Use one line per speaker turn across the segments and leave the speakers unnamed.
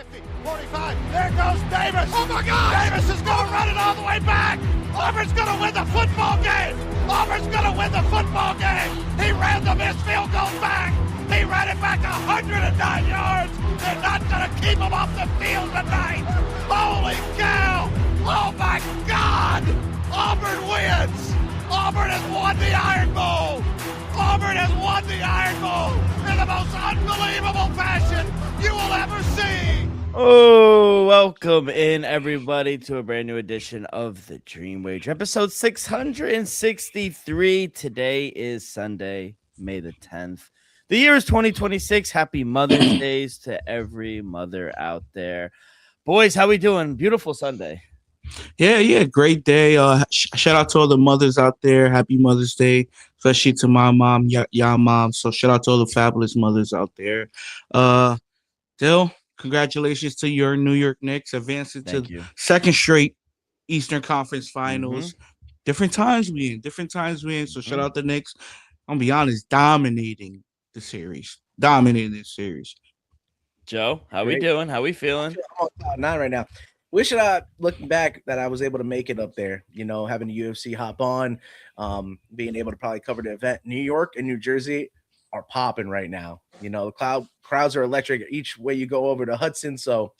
50, 45. There goes Davis.
Oh, my God.
Davis is going to run it all the way back. Auburn's going to win the football game. Auburn's going to win the football game. He ran the missed field goal back. He ran it back 109 yards. They're not going to keep him off the field tonight. Holy cow. Oh, my God. Auburn wins. Auburn has won the Iron Bowl. Auburn has won the Iron Bowl in the most unbelievable fashion you will ever see.
Oh, welcome in, everybody, to a brand new edition of the Dream Wager, episode 663. Today is Sunday, May the 10th. The year is 2026. Happy Mother's Days to every mother out there. Boys, how we doing? Beautiful Sunday.
Yeah, great day. Shout out to all the mothers out there. Happy Mother's Day, especially to my mom, y'all mom. So shout out to all the fabulous mothers out there. Dill, congratulations to your New York Knicks advancing to second straight Eastern Conference Finals. Different times we in. So shout out the Knicks. I'm gonna be honest, dominating this series.
Joe, how we doing? How we feeling?
I'm on cloud nine right now. Wish looking back that I was able to make it up there, having the UFC hop on, being able to probably cover the event. New York and New Jersey are popping right now. The crowds are electric each way you go over to Hudson. So,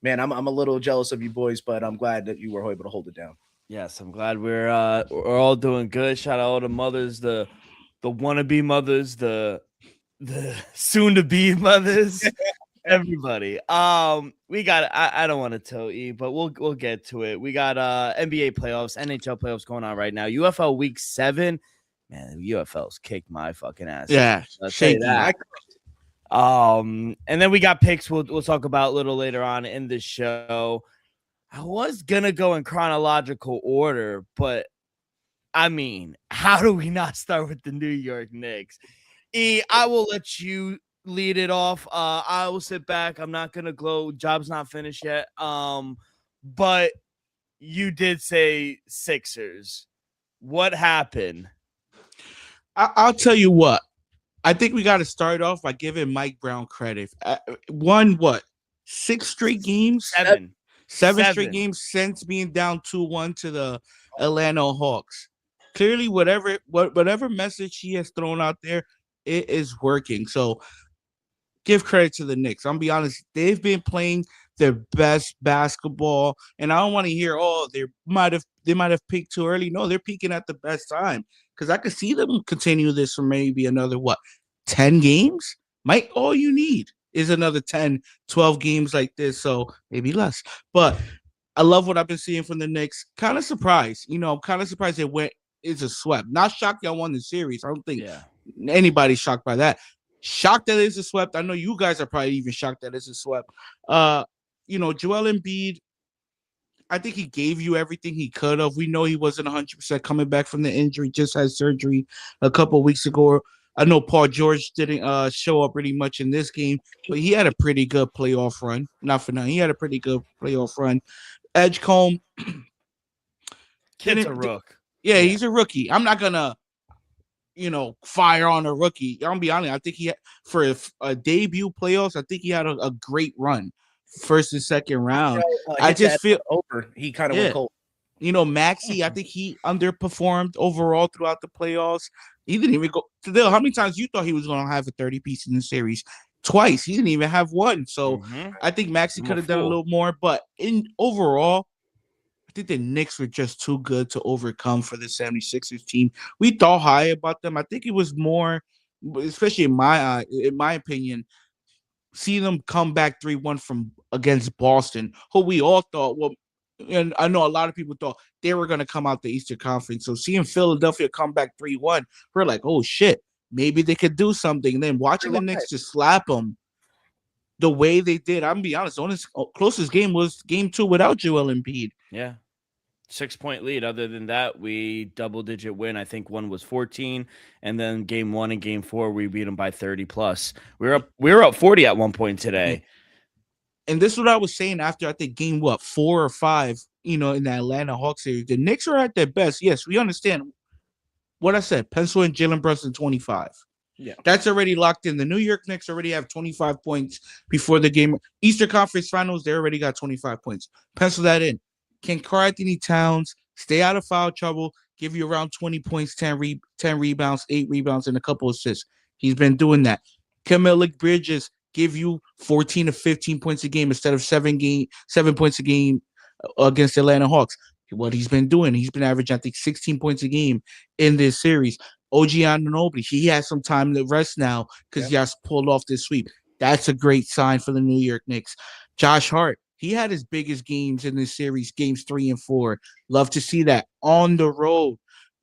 man, I'm a little jealous of you boys, but I'm glad that you were able to hold it down.
Yes, I'm glad we're all doing good. Shout out all the mothers, the wannabe mothers, the soon-to-be mothers. Everybody. We got I don't want to tell you, but we'll get to it. We got NBA playoffs, NHL playoffs going on right now. UFL week 7. Man, the UFL's kicked my fucking ass.
Yeah,
I'll say that. And then we got picks we'll talk about a little later on in the show. I was gonna go in chronological order, but I mean, how do we not start with the New York Knicks? I will let you lead it off. I will sit back. I'm not gonna glow. Job's not finished yet. But you did say Sixers. What happened?
I'll tell you what. I think we got to start off by giving Mike Brown credit. Won 6 straight games? Seven straight games since being down 2-1 to the Atlanta Hawks. Clearly, whatever message he has thrown out there, it is working. So give credit to the Knicks. I'm gonna be honest, they've been playing their best basketball, and I don't want to hear, they might have peaked too early. No, they're peaking at the best time, because I could see them continue this for maybe another 10 games. All you need is another 10, 12 games like this, so maybe less. But I love what I've been seeing from the Knicks. Kind of surprised, I'm kind of surprised it's a swept. Not shocked y'all won the series. I don't think anybody's shocked by that. Shocked that it's a swept. I know you guys are probably even shocked that it's a swept. Joel Embiid, I think he gave you everything he could have. We know he wasn't 100% coming back from the injury, just had surgery a couple of weeks ago. I know Paul George didn't show up really much in this game, but he had a pretty good playoff run. Not for nothing. He had a pretty good playoff run. Edgecombe.
Kid's a rook.
Yeah, he's a rookie. I'm not going to fire on a rookie. I'm gonna be honest. I think for a debut playoffs, I think he had a great run, first and second round. I just feel
he kind of went cold.
Maxey, I think he underperformed overall throughout the playoffs. He didn't even go. Still, how many times you thought he was going to have a 30-piece in the series? Twice. He didn't even have one. So I think Maxey could have done a little more. But overall, I think the Knicks were just too good to overcome for the 76ers team. We thought high about them. I think it was more, especially in my opinion, see them come back 3-1 from against Boston, who we all thought, and I know a lot of people thought they were going to come out the Eastern Conference. So seeing Philadelphia come back 3-1, we're like, oh shit, maybe they could do something. And then watching the Knicks just slap them the way they did, I'm gonna be honest, the only closest game was game 2 without Joel Embiid.
Yeah. 6-point lead. Other than that, we double-digit win. I think one was 14, and then game 1 and game 4 we beat them by 30 plus. We were up 40 at one point today.
And this is what I was saying after I think game 4 or 5, in the Atlanta Hawks series. The Knicks are at their best. Yes, we understand what I said. Pencil in Jalen Brunson 25. Yeah, that's already locked in. The New York Knicks already have 25 points before the game. Eastern Conference Finals, they already got 25 points. Pencil that in. Can Karl-Anthony Towns stay out of foul trouble, give you around 20 points, 10 rebounds, 8 rebounds, and a couple assists? He's been doing that. Can Malik Bridges give you 14 to 15 points a game instead of 7 points a game against the Atlanta Hawks? What he's been doing, he's been averaging, I think, 16 points a game in this series. OG Anunoby, he has some time to rest now because he has pulled off this sweep. That's a great sign for the New York Knicks. Josh Hart, he had his biggest games in this series, games 3 and 4. Love to see that. On the road,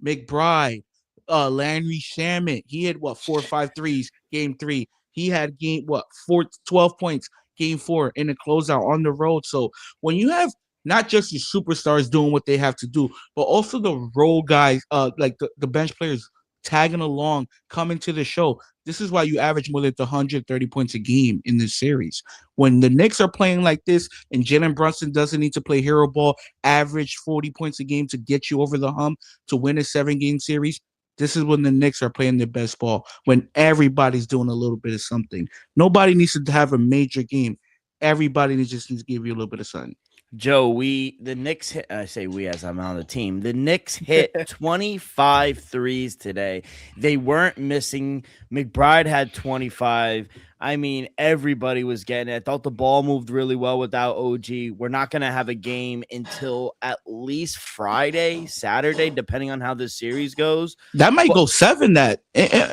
McBride, Landry Shamet, he had 4 or 5 threes, game 3. He had 12 points, game 4 in the closeout on the road. So when you have not just your superstars doing what they have to do, but also the role guys, like the bench players tagging along, coming to the show. This is why you average more than 130 points a game in this series. When the Knicks are playing like this and Jalen Brunson doesn't need to play hero ball, average 40 points a game to get you over the hump to win a 7-game series, this is when the Knicks are playing their best ball, when everybody's doing a little bit of something. Nobody needs to have a major game. Everybody just needs to give you a little bit of something.
Joe, the Knicks hit, I say we as I'm on the team. The Knicks hit 25 threes today. They weren't missing. McBride had 25. I mean, everybody was getting it. I thought the ball moved really well without OG. We're not going to have a game until at least Friday, Saturday, depending on how this series goes.
That might go 7,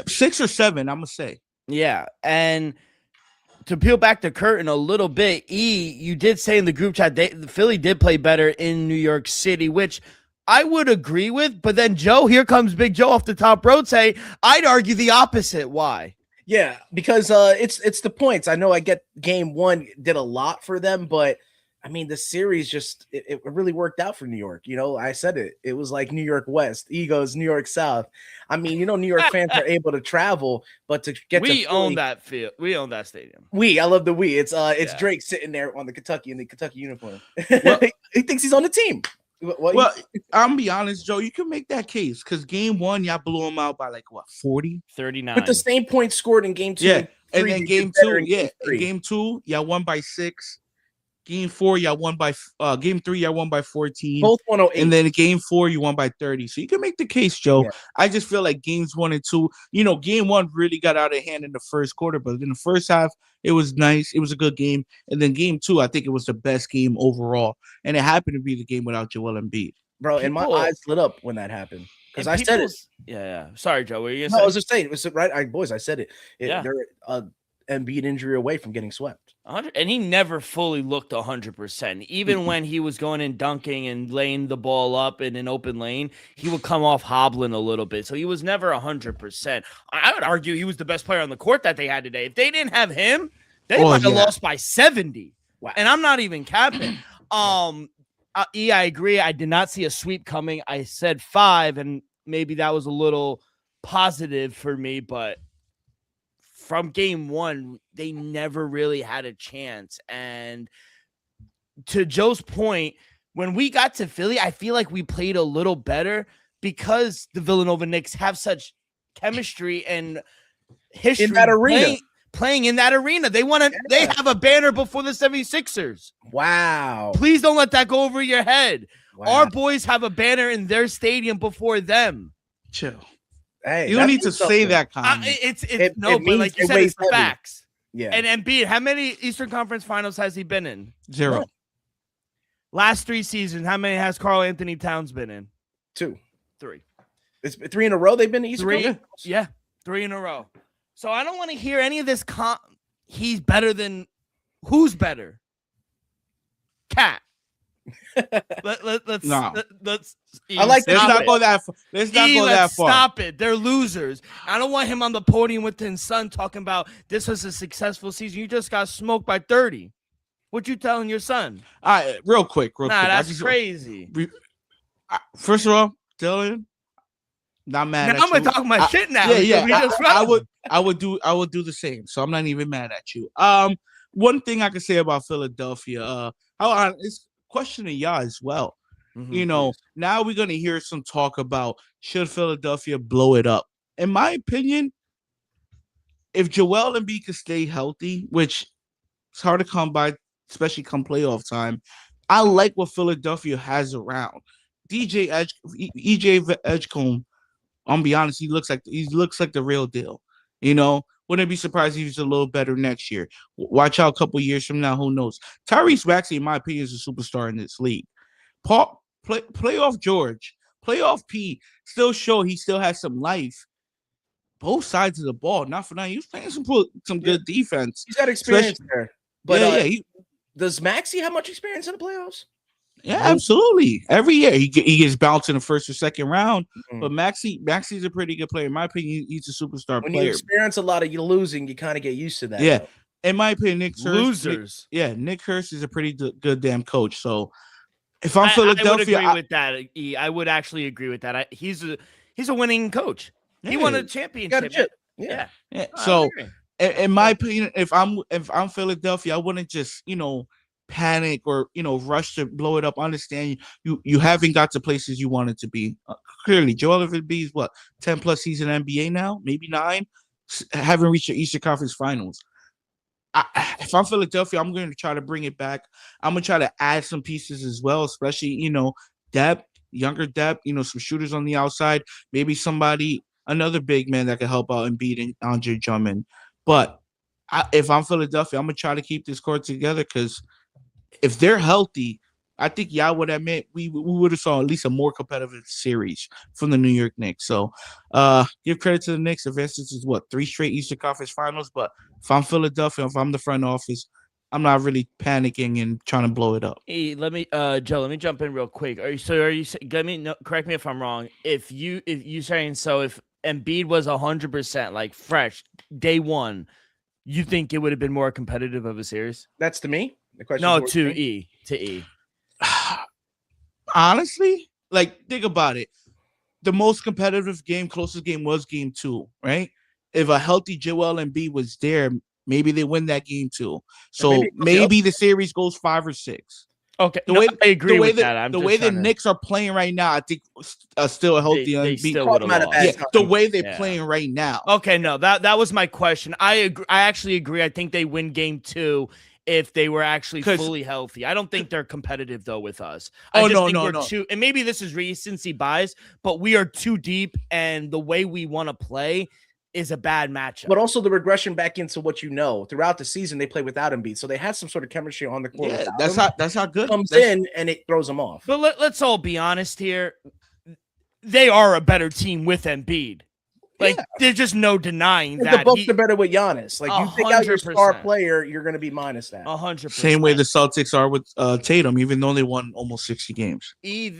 6 or 7, I'm going to say.
Yeah, and to peel back the curtain a little bit, you did say in the group chat Philly did play better in New York City, which I would agree with. But then Joe, here comes Big Joe off the top road, say I'd argue the opposite. Why?
Yeah, because it's the points. I know I get game 1 did a lot for them, but I mean the series just it really worked out for New York. You know, I said it. It was like New York West, Egos, New York South. I mean, you know, New York fans are able to travel, but to get
we
to
own that field. We own that stadium.
I love the we. It's Drake sitting there on the Kentucky uniform. Well, he thinks he's on the team.
Well, I'm gonna be honest, Joe. You can make that case because game 1, y'all blew them out by 40,
39.
But the same points scored in game 2.
Yeah, and then game 2, in game 2, y'all won by 6. Game 4, y'all won by game 3, y'all won by 14.
Both 108.
And then game 4, you won by 30. So you can make the case, Joe. Yeah. I just feel like games 1 and 2, game 1 really got out of hand in the first quarter, but in the first half, it was nice. It was a good game. And then game 2, I think it was the best game overall. And it happened to be the game without Joel Embiid.
Bro, and my eyes lit up when that happened. Because I said it.
Yeah. Sorry, Joe. What were you
gonna say? I was just saying. It was right. Boys, I said it. They're Embiid injury away from getting swept.
And he never fully looked 100%. Even when he was going and dunking and laying the ball up in an open lane, he would come off hobbling a little bit. So he was never 100%. I would argue he was the best player on the court that they had today. If they didn't have him, they might have lost by 70. Wow. And I'm not even capping. I agree. I did not see a sweep coming. I said 5, and maybe that was a little positive for me, but from game 1, they never really had a chance. And to Joe's point, when we got to Philly, I feel like we played a little better because the Villanova Knicks have such chemistry and history
in that arena.
Playing in that arena. They have a banner before the 76ers.
Wow.
Please don't let that go over your head. Wow. Our boys have a banner in their stadium before them.
Chill. Hey, you don't need to say that comment.
But like you said, it's the facts.
Yeah.
And Embiid, how many Eastern Conference Finals has he been in?
0.
Last 3 seasons, how many has Karl-Anthony Towns been in?
2.
3.
It's 3 in a row they've been to Eastern Conference?
Yeah, 3 in a row. So I don't want to hear any of this. He's better than who's better? Cat. Let's
not go that far. Let's not go that far.
Stop it. They're losers. I don't want him on the podium with his son talking about this was a successful season. You just got smoked by 30. What you telling your son?
All right, real quick.
That's crazy.
First of all, Dylan, not mad at you.
I'm gonna talk my shit now.
I would do the same. So I'm not even mad at you. One thing I can say about Philadelphia, it's questioning y'all as well. Mm-hmm. Now we're gonna hear some talk about should Philadelphia blow it up. In my opinion, if Joel Embiid could stay healthy, which it's hard to come by, especially come playoff time, I like what Philadelphia has around. EJ Edgecombe, I'm be honest, he looks like the real deal. Wouldn't be surprised if he's a little better next year. Watch out a couple years from now, who knows? Tyrese Maxey, in my opinion, is a superstar in this league. Playoff George, playoff P, still show he still has some life. Both sides of the ball, not for nothing. He was playing some good defense.
He's got experience there. But does Maxey have much experience in the playoffs?
Yeah, absolutely. Every year he gets bounced in the first or second round. But Maxey's a pretty good player. In my opinion, he's a superstar player.
When you experience a lot of you losing, you kind of get used to that.
Yeah. Though. In my opinion, Nick Hurst is a pretty good damn coach. So if I'm Philadelphia,
I would agree with that. I would actually agree with that. He's a winning coach. He won a championship.
Yeah. So in my opinion, if I'm Philadelphia, I wouldn't just panic or rush to blow it up. Understand you haven't got to places you wanted to be. Clearly, Joel Embiid is 10+ season NBA now, maybe 9. Haven't reached the Eastern Conference Finals. If I'm Philadelphia, I'm going to try to bring it back. I'm going to try to add some pieces as well, especially depth, younger depth. Some shooters on the outside, maybe another big man that could help out Embiid and Andre Drummond. But if I'm Philadelphia, I'm going to try to keep this core together because if they're healthy, I think would admit we would have saw at least a more competitive series from the New York Knicks. So give credit to the Knicks. Advances is 3 straight Eastern Conference Finals. But if I'm Philadelphia, if I'm the front office, I'm not really panicking and trying to blow it up.
Hey, Joe, let me jump in real quick. Correct me if I'm wrong. If you saying so, if Embiid was 100% like fresh day one, you think it would have been more competitive of a series?
That's to me. The question.
No, to E.
Honestly, think about it. The most competitive game, closest game was game 2, right? If a healthy Joel Embiid was there, maybe they win that game 2. So maybe the series goes 5 or 6.
Okay, I agree with that.
The way the Knicks are playing right now, I think still a healthy Embiid. The way they're playing right now.
Okay, no, that was my question. I actually agree. I think they win game 2 if they were actually fully healthy. I don't think they're competitive though with us. No. And maybe this is recency bias, but we are too deep, and the way we want to play is a bad matchup.
But also the regression back into what throughout the season they play without Embiid, so they had some sort of chemistry on the court.
Yeah, that's how good
comes in and it throws them off.
But let's all be honest here. They are a better team with Embiid. There's just no denying that.
The Bucks are better with Giannis. You take out your star player, you're going to be minus that.
100%.
Same way the Celtics are with Tatum, even though they won almost 60 games.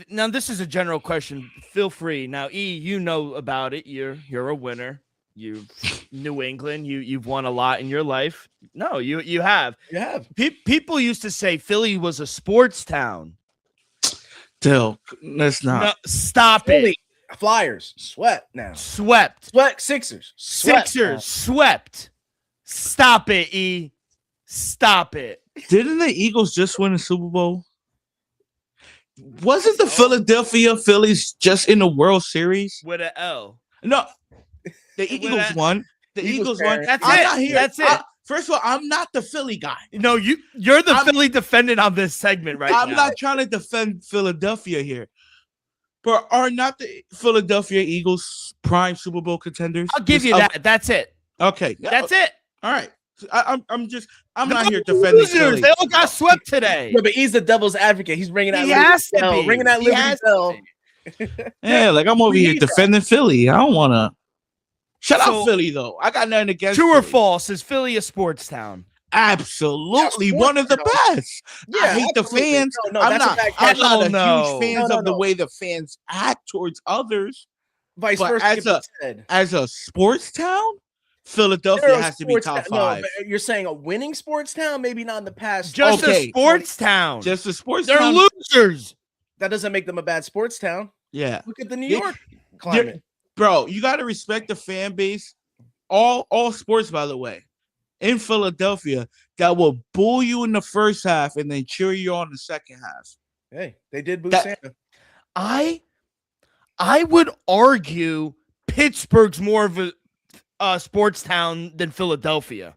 Now this is a general question. Feel free. Now, you know about it. You're a winner. You New England. You've won a lot in your life. No, you have.
You have.
People used to say Philly was a sports town.
Dill, that's not.
No, stop it.
Flyers swept. Sixers
swept. Stop it, E. Stop it.
Didn't the Eagles just win a Super Bowl? Wasn't the Philadelphia Phillies just in the World Series
with an L?
No, the Eagles won. The Eagles won.
That's it. That's it.
First of all, I'm not the Philly guy.
No, you're the Philly defendant on this segment right now.
I'm not trying to defend Philadelphia here. But are not the Philadelphia Eagles prime Super Bowl contenders?
I'll give you that. That's it.
Okay.
That's it.
All right. I'm not here defending Philly.
They all got swept today.
Yeah, but he's the devil's advocate. He's bringing that.
He has to be.
Bringing that Liberty Bell.
Yeah, I'm over here defending Philly. I don't want to. Shut up, Philly, though. I got nothing against
True
Philly.
or false? Is Philly a sports town?
Absolutely, one of the best. Yeah, I hate the fans.
No,
I'm not a huge fan of the way the fans act towards others.
Vice versa.
As a sports town, Philadelphia has to be top 5.
No, you're saying a winning sports town? Maybe not in the past.
Just a sports town.
Just a sports
town. They're losers.
That doesn't make them a bad sports town.
Yeah.
Look at the New York climate.
Bro, you got to respect the fan base. All sports, by the way. In Philadelphia, that will boo you in the first half and then cheer you on the second half.
Hey, they did boo Santa.
I would argue Pittsburgh's more of sports town than Philadelphia.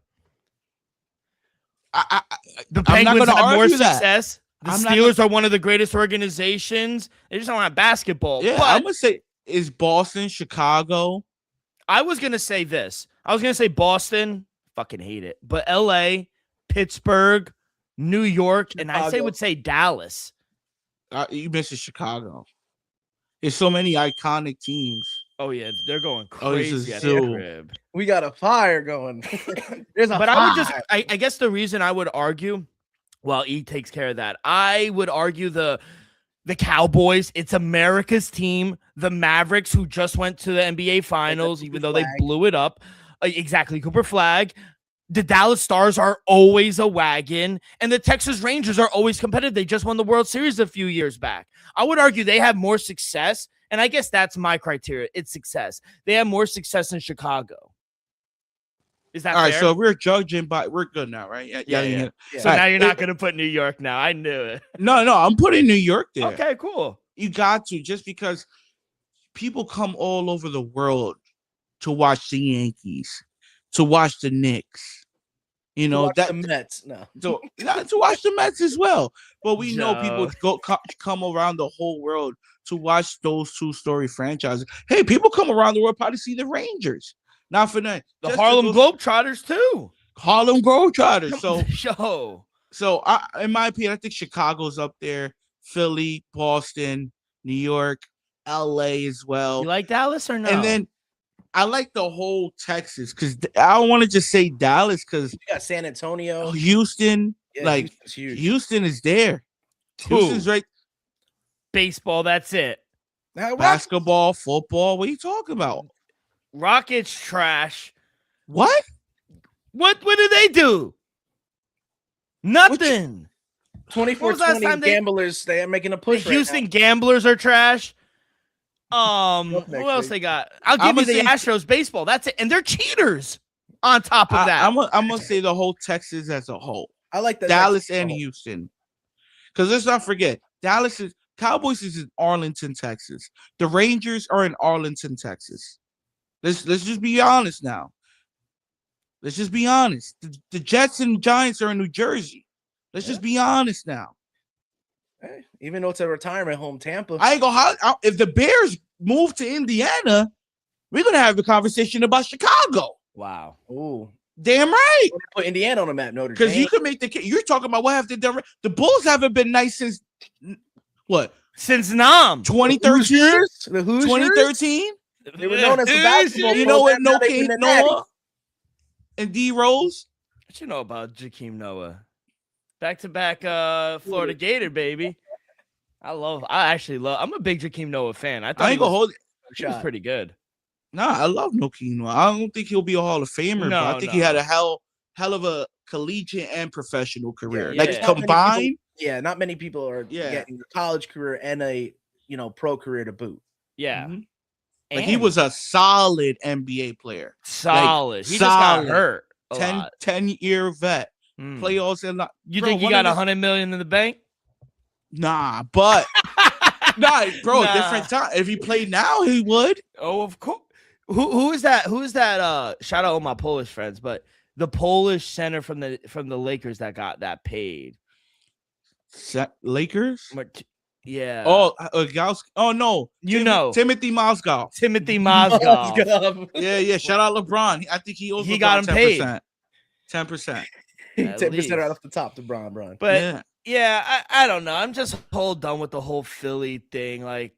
The
I'm not
Penguins
gonna
have more
argue that.
success. The
I'm
Steelers are one of the greatest organizations. They just don't have basketball.
Yeah,
but
I'm gonna say is Boston, Chicago.
I was gonna say this. I was gonna say Boston. Fucking hate it. But LA, Pittsburgh, New York,
Chicago.
and I would say Dallas.
You missed Chicago. There's so many iconic teams.
Oh yeah, they're going crazy at the crib.
We got a fire going. There's a
But
fire.
I guess the reason I would argue, while E takes care of that, I would argue the Cowboys. It's America's team. The Mavericks, who just went to the NBA Finals, even though they blew it up. Exactly, Cooper Flag. The Dallas Stars are always a wagon, and the Texas Rangers are always competitive. They just won the World Series a few years back. I would argue they have more success, and I guess that's my criteria. It's success. They have more success in Chicago. Is that
all
fair?
right? So we're judging by we're good now, right?
Yeah. So now you're not going to put New York now. I knew it.
No, I'm putting New York there.
Okay, cool.
You got to, just because people come all over the world to watch the Yankees, to watch the Knicks. You know
the Mets. No,
to watch the Mets as well. But we know people come around the whole world to watch those two-story franchises. Hey, people come around the world probably see the Rangers. Not for that.
The Harlem Globetrotters too.
Harlem Globetrotters. So in my opinion, I think Chicago's up there. Philly, Boston, New York, LA as well.
You like Dallas or no?
And then I like the whole Texas, because I don't want to just say Dallas, because
you got San Antonio,
Houston.
Yeah,
Houston is there. Houston's right.
Baseball, that's it.
Basketball, football. What are you talking about?
Rockets trash.
What?
What did they do? Nothing.
24-20 gamblers. They are making a push.
The Houston Gamblers are trash. Who else they got? I'll give you the Astros baseball. That's it. And they're cheaters on top of that.
I'm gonna say the whole Texas as a whole.
I like that.
Dallas and Houston. Because let's not forget, Cowboys is in Arlington, Texas. The Rangers are in Arlington, Texas. Let's just be honest now. Let's just be honest. The Jets and Giants are in New Jersey. Let's just be honest now.
Hey, even though it's a retirement home, Tampa.
I ain't gonna. If the Bears move to Indiana, we're gonna have a conversation about Chicago.
Wow.
Ooh.
Damn right.
Put Indiana on the map, Notre Dame.
Because you can make you're talking about what have they done. The Bulls haven't been nice since what?
Since Nam.
2013?
The Hoosiers?
2013?
They were known as the basketball.
You know what? No King Noah and D Rose.
What you know about Jakeem Noah? Back-to-back Florida Gator, baby. I'm a big Jakeem Noah fan. I ain't gonna hold it. He was pretty good.
Nah, I love No King Noah. I don't think he'll be a Hall of Famer, but I think he had a hell of a collegiate and professional career. Combined.
Not many people are getting a college career and a pro career to boot.
Yeah.
Mm-hmm. Like he was a solid NBA player.
Solid. He just got hurt.
10-year vet. Playoffs and
you think he got $100 million in the bank?
Nah, but different time. If he played now, he would.
Oh, of course. Who is that? Who is that? Shout out all my Polish friends, but the Polish center from the Lakers that got that paid.
Lakers?
Yeah.
Oh, oh no. Timothy Mozgov.
Timothy Mozgov.
Yeah. Shout out LeBron. I think he
got him 10%.
Paid.
10%. 10% right off the top to Bron.
But I don't know. I'm just whole done with the whole Philly thing. Like,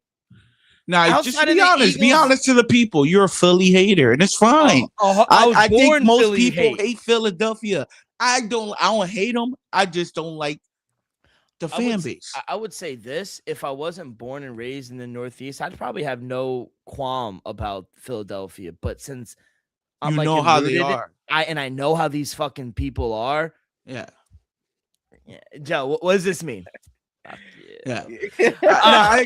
nah, just be honest. Eagles, be honest to the people. You're a Philly hater, and it's fine. I think most Philly people hate Philadelphia. I don't hate them. I just don't like the fan base.
I would say this: if I wasn't born and raised in the Northeast, I'd probably have no qualm about Philadelphia. But since I'm
how they are,
I know how these fucking people are.
Yeah.
Joe, what does this mean?
Yeah. I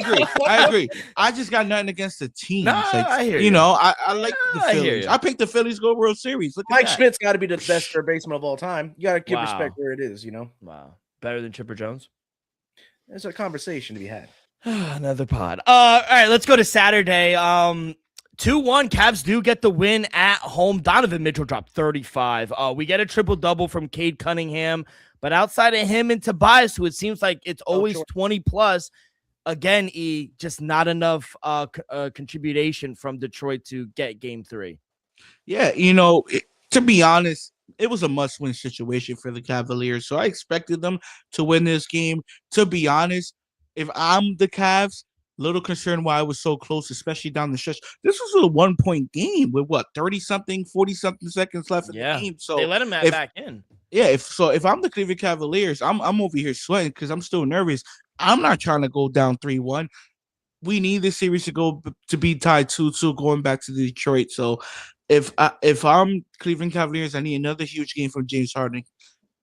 agree. I just got nothing against the team.
No, I hear you.
I like the Phillies. I picked the Phillies to go World Series.
Mike Schmidt's got to be the best third baseman of all time. You got to give respect where it is,
Wow. Better than Chipper Jones?
There's a conversation to be had.
Another pod. All right, let's go to Saturday. 2-1, Cavs do get the win at home. Donovan Mitchell dropped 35. We get a triple-double from Cade Cunningham, but outside of him and Tobias, who it seems like it's always 20+, again, just not enough contribution from Detroit to get game 3.
Yeah, to be honest, it was a must-win situation for the Cavaliers, so I expected them to win this game. To be honest, if I'm the Cavs, little concerned why it was so close, especially down the stretch. This was a 1-point game with 30-something, 40-something seconds left in the game. So
they let him back in.
Yeah, if I'm the Cleveland Cavaliers, I'm over here sweating because I'm still nervous. I'm not trying to go down 3-1. We need this series to be tied 2-2 going back to Detroit. So if I'm Cleveland Cavaliers, I need another huge game from James Harden.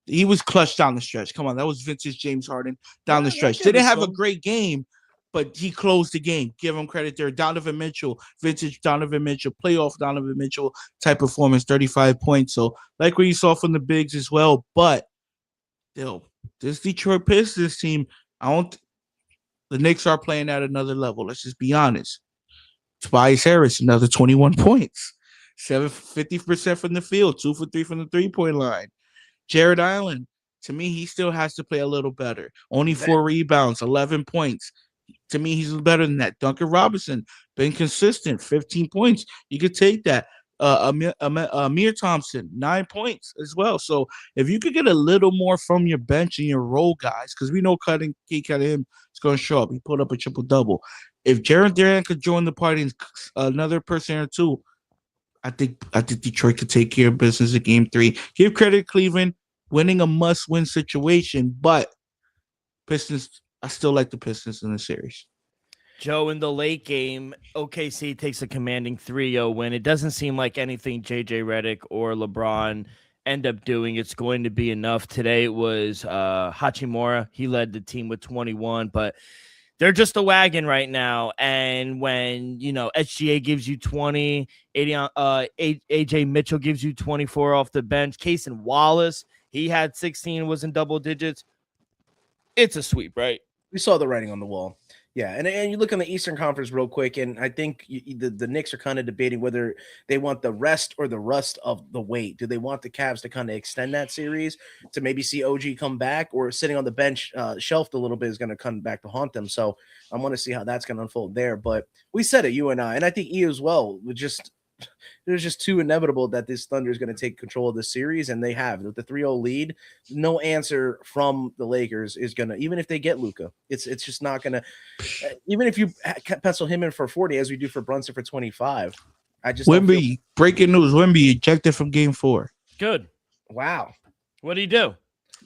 He was clutch down the stretch. Come on, that was vintage James Harden down the stretch. Didn't have a great game, but he closed the game. Give him credit there. Donovan Mitchell, vintage Donovan Mitchell, playoff Donovan Mitchell type performance, 35 points. So like what you saw from the bigs as well. But this Detroit Pistons team, the Knicks are playing at another level. Let's just be honest. Tobias Harris, another 21 points. 50% from the field, 2 for 3 from the 3-point line. Jared Allen, to me, he still has to play a little better. Only 4 rebounds, 11 points. To me, he's better than that. Duncan Robinson, been consistent, 15 points. You could take that. Amir Thompson, 9 points as well. So if you could get a little more from your bench and your role guys, because we know Cunningham is going to show up. He put up a triple-double. If Jared Durant could join the party and another person or two, I think Detroit could take care of business in game 3. Give credit to Cleveland, winning a must-win situation, but Pistons, I still like the Pistons in the series.
Joe, in the late game, OKC takes a commanding 3-0 win. It doesn't seem like anything JJ Redick or LeBron end up doing, it's going to be enough. Today it was Hachimura. He led the team with 21, but they're just a wagon right now. And when, SGA gives you 20, AJ Mitchell gives you 24 off the bench. Cason Wallace, he had 16, was in double digits. It's a sweep, right?
We saw the writing on the wall. Yeah, and you look in the Eastern Conference real quick, and I think the Knicks are kind of debating whether they want the rest or the rust of the wait. Do they want the Cavs to kind of extend that series to maybe see OG come back, or sitting on the bench shelved a little bit is going to come back to haunt them? So I want to see how that's going to unfold there. But we said it, you and I think E as well. It was just too inevitable that this Thunder is going to take control of the series, and they have. With the 3-0 lead, no answer from the Lakers is going to, even if they get Luka, it's just not going to, even if you pencil him in for 40, as we do for Brunson for 25.
Wemby, breaking news, Wemby ejected from game 4.
Good.
Wow.
What did he do?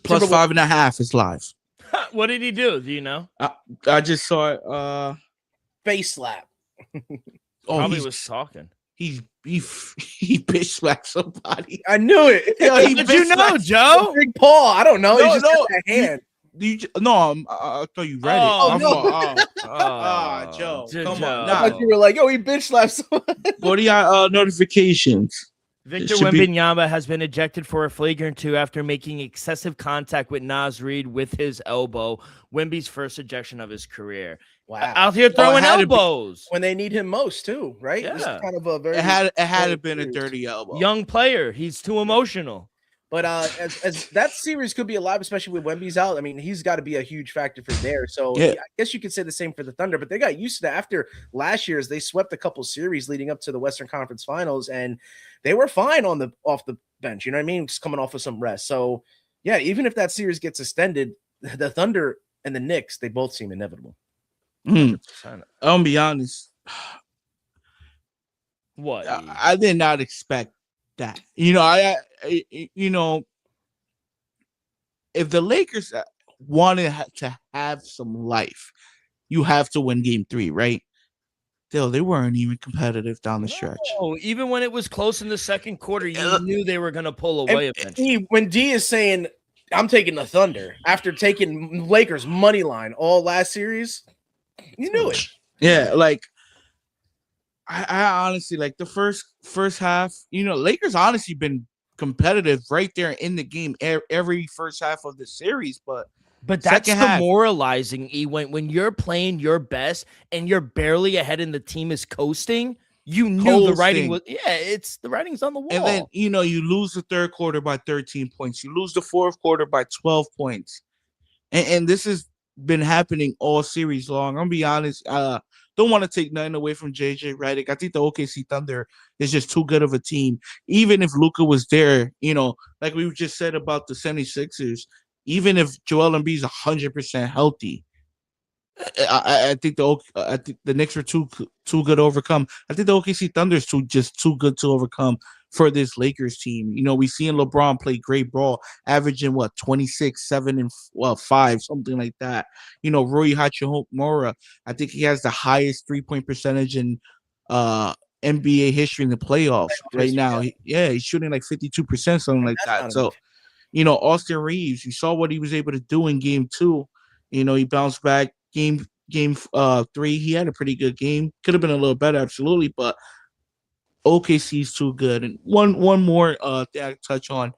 Plus 5.5 is live.
What did he do? Do you know?
I just saw it.
Face slap.
Probably was talking.
He bitch slapped somebody.
I knew it.
Did you know, Joe?
Big Paul. I don't know. He just got that hand.
I thought you read it. Joe, come on.
I thought you were like, he bitch slapped somebody.
What are your notifications?
Victor Wembanyama has been ejected for a flagrant 2 after making excessive contact with Naz Reid with his elbow. Wemby's first ejection of his career.
Wow.
Out here throwing elbows.
When they need him most, too, right?
Yeah.
This is kind of a very...
It had to been a dirty elbow.
Young player. He's too emotional.
But as that series could be alive, especially with Wemby's out, I mean, he's got to be a huge factor for there. So I guess you could say the same for the Thunder, but they got used to that. After last year's, they swept a couple series leading up to the Western Conference Finals, and they were fine off the bench. You know what I mean? Just coming off of some rest. So, yeah, even if that series gets extended, the Thunder and the Knicks, they both seem inevitable.
I'll be honest.
What?
I did not expect that. If the Lakers wanted to have some life, you have to win game 3, right? They weren't even competitive down the stretch.
No, even when it was close in the second quarter, you knew they were going to pull away eventually.
When D is saying, I'm taking the Thunder after taking Lakers money line all last series, you knew it.
Yeah, I honestly, the first half, Lakers honestly been competitive right there in the game every first half of the series, but
that's demoralizing. When you're playing your best and you're barely ahead and the team is coasting, You knew the writing was it's the writing's on the wall.
And then you lose the third quarter by 13 points. You lose the fourth quarter by 12 points. And this has been happening all series long. I'm gonna be honest. Don't want to take nothing away from JJ Redick. I think the OKC Thunder is just too good of a team. Even if Luka was there, like we just said about the 76ers, even if Joel Embiid is 100% healthy, I think the Knicks are too good to overcome. I think the OKC Thunder is too good to overcome for this Lakers team. We seen LeBron play great ball, averaging 26, 7, and 5, something like that. Rui Hachimura, I think he has the highest 3-point percentage in NBA history in the playoffs right now. He's shooting like 52%, something like that. So, Austin Reeves, you saw what he was able to do in game 2. He bounced back. Game 3, he had a pretty good game. Could have been a little better, absolutely, but OKC's too good. And one more thing I touch on,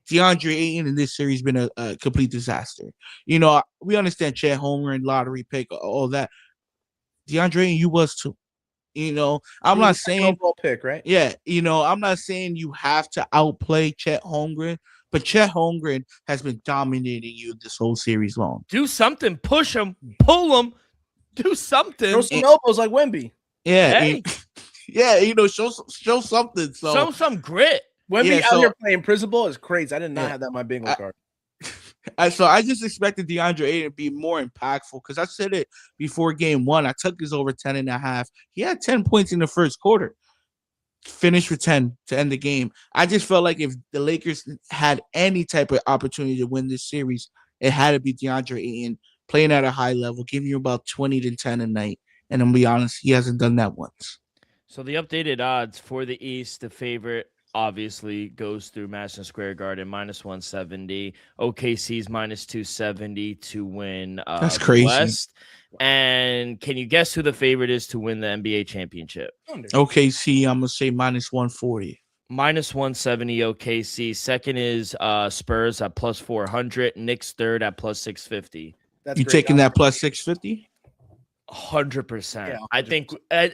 DeAndre Ayton in this series has been a complete disaster. We understand Chet Holmgren, lottery pick, all that. DeAndre Ayton, you was too. I'm not saying
pick, right?
Yeah, I'm not saying you have to outplay Chet Holmgren, but Chet Holmgren has been dominating you this whole series long.
Do something, push him, pull him, do something.
Throw some elbows like Wemby.
Yeah, show something. So
show some grit.
Wemby out here playing prison ball is crazy. I did not have that in my bingo card.
So I just expected DeAndre Ayton to be more impactful because I said it before game 1. I took his over 10.5. He had 10 points in the first quarter. Finished with 10 to end the game. I just felt like if the Lakers had any type of opportunity to win this series, it had to be DeAndre Ayton playing at a high level, giving you about 20 to 10 a night. And I'm gonna be honest, he hasn't done that once.
So the updated odds for the East, the favorite obviously goes through Madison Square Garden, -170. OKC's -270 to win
That's crazy.
West. And can you guess who the favorite is to win the NBA championship?
OKC, I'm going to say -140.
-170 OKC. Second is Spurs at +400. Knicks third at +650.
You taking that +650?
100%. Yeah, 100%. I think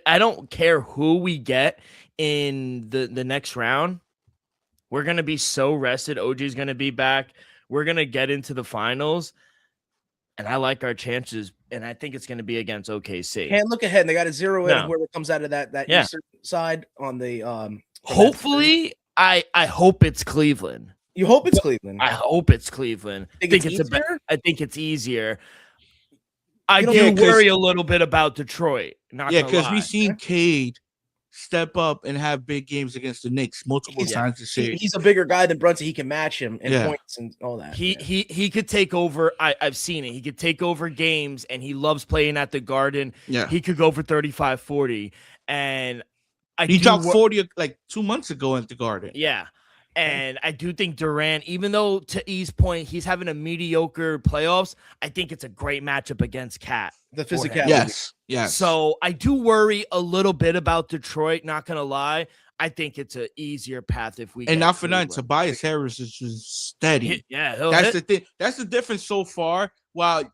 I don't care who we get in the next round. We're going to be so rested. OG's going to be back. We're going to get into the finals. And I like our chances, and I think it's going to be against OKC.
Can't look ahead. They got to zero in whoever comes out of that eastern side on the
hopefully, I hope it's Cleveland.
You hope it's Cleveland.
I hope it's Cleveland. I think it's easier. I do worry a little bit about Detroit.
Because we've seen Cade step up and have big games against the Knicks multiple times this series.
He's a bigger guy than Brunson. He can match him in points and all that.
He could take over. I've seen it. He could take over games, and he loves playing at the Garden.
Yeah.
He could go for 35, 40. And
he dropped 40 like 2 months ago at the Garden.
Yeah. And I do think Durant, even though to E's point, he's having a mediocre playoffs, I think it's a great matchup against Cat.
The physicality.
Yes.
So I do worry a little bit about Detroit, not going to lie. I think it's an easier path if we
And not for nothing, Tobias Harris is just steady. That's the thing. That's the difference so far. While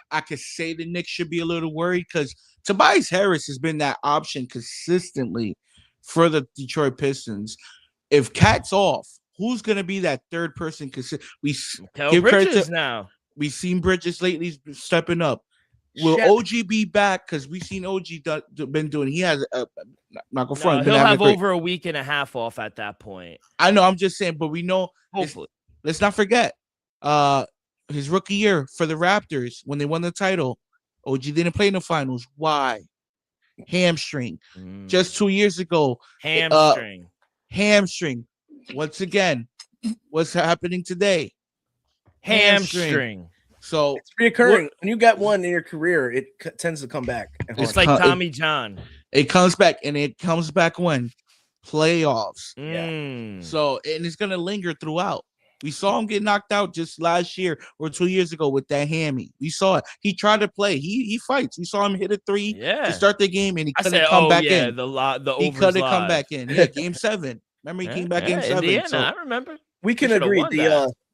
I could say the Knicks should be a little worried because Tobias Harris has been that option consistently for the Detroit Pistons. If Cat's off, who's going to be that third person? Because we give
Bridges now.
We've seen Bridges lately stepping up. Will OG be back? Because we've seen OG been doing. He has not go front.
He'll have over a week and a half off at that point.
I know. I'm just saying, but we know.
Hopefully,
let's not forget his rookie year for the Raptors when they won the title. OG didn't play in the finals. Why? Hamstring. Just 2 years ago. Hamstring. Once again, what's happening today?
Hamstring.
So
it's reoccurring. When you got one in your career, it tends to come back.
It's like Tommy John.
It comes back, and it comes back when playoffs. So, and it's gonna linger throughout. We saw him get knocked out just last year or 2 years ago with that hammy. We saw it. He tried to play. He fights. We saw him hit a three to start the game, and he couldn't come back in. He couldn't come back in. Yeah, game 7. Remember, he came back in 7.
Indiana, so I remember.
We can agree.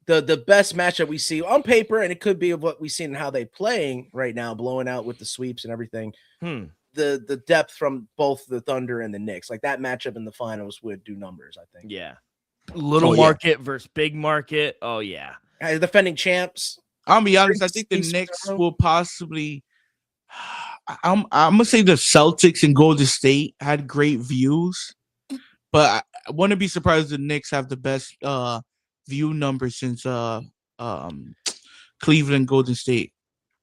The best matchup we see on paper, and it could be of what we see and how they playing right now, blowing out with the sweeps and everything. the depth from both the Thunder and the Knicks. Like that matchup in the finals would do numbers, I think.
Yeah. Little market versus big market. Oh, yeah.
Defending champs.
I'll be honest. I think the Knicks will possibly. I'm gonna say the Celtics and Golden State had great views, but I wouldn't be surprised if the Knicks have the best view numbers since Cleveland, Golden State.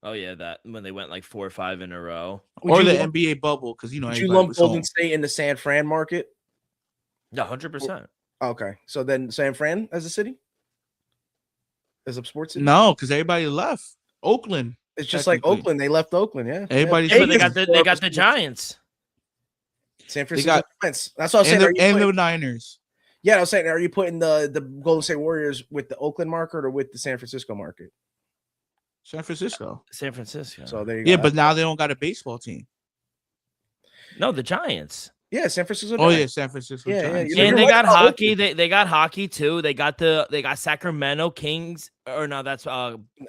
Oh yeah, that when they went like 4 or 5 in a row,
or the NBA bubble, because
would you lump Golden State in the San Fran market?
Yeah, 100%.
Okay, so then San Fran as a city, as a sports city?
No, because everybody left Oakland.
It's just like Oakland. They left Oakland. Yeah,
everybody.
Yeah, but they got the Giants.
San Francisco Giants. That's what I was saying.
And the Niners.
Yeah, I was saying, are you putting the Golden State Warriors with the Oakland market or with the San Francisco market?
San Francisco.
So there you go.
Yeah, but now they don't got a baseball team.
No, the Giants.
Yeah, San Francisco.
Oh yeah, San Francisco.
Yeah,
Giants.
Yeah. And they got hockey. They got hockey too. They got Sacramento Kings. Or no, that's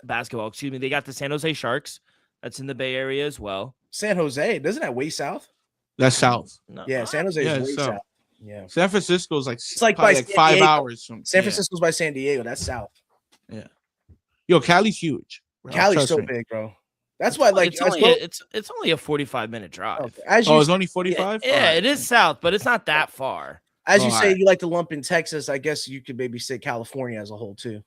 basketball. Excuse me. They got the San Jose Sharks. That's in the Bay Area as well.
San Jose, doesn't that way south?
That's south.
No. Yeah, San Jose is way south. Yeah,
San Francisco is like
it's like
by 5 hours from
San Francisco's by San Diego. That's south.
Yeah. Yo, Cali's huge.
Bro. Cali's so big, bro. That's why, like,
it's only a 45-minute drive.
Okay.
It's only 45.
Yeah, it is south, but it's not that far.
As you say, you like to lump in Texas. I guess you could maybe say California as a whole too.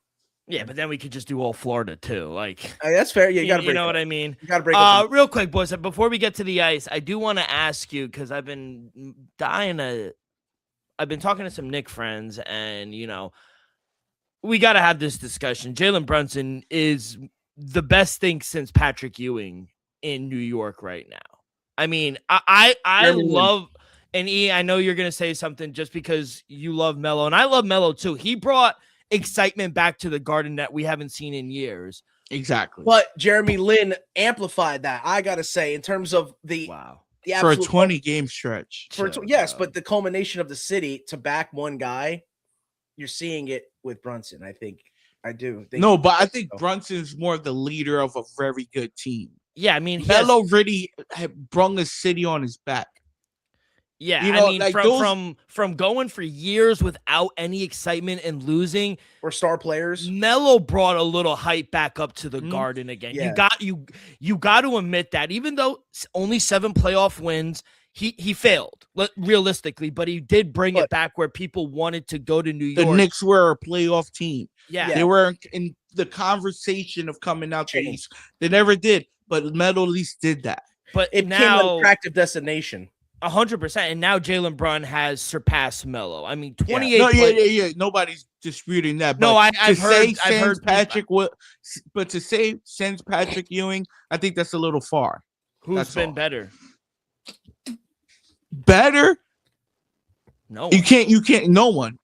Yeah, but then we could just do all Florida too. Like
that's fair. Yeah, you gotta break.
You know what I mean?
You gotta break.
Real quick, boys. Before we get to the ice, I do want to ask you because I've been talking to some Knick friends, and we got to have this discussion. Jalen Brunson is the best thing since Patrick Ewing in New York right now. I mean, I love, and E, I know you're going to say something just because you love Melo, and I love Melo too. He brought excitement back to the Garden that we haven't seen in years.
Exactly.
But Jeremy Lin amplified that, I got to say, in terms of the
for a 20-game stretch.
Yes, but the culmination of the city to back one guy, you're seeing it with Brunson. I think I do.
No, but I think Brunson's more of the leader of a very good team.
Yeah, I mean,
Melo really brung a city on his back.
Yeah, I mean, like from going for years without any excitement and losing,
or star players,
Melo brought a little hype back up to the Garden again. Yeah. You got to admit that, even though only 7 playoff wins, he failed realistically, but he did bring it back where people wanted to go to New York.
The Knicks were a playoff team.
Yeah,
they were in the conversation of coming out to the East. They never did, but Melo at least did that.
But
it became an attractive destination.
100%, and now Jalen Brunson has surpassed Melo. I mean, 28.
Yeah. Nobody's disputing that. But
no, I've heard
Patrick. But to say since Patrick Ewing, I think that's a little far.
Who's been better?
Better?
No,
you can't. No one.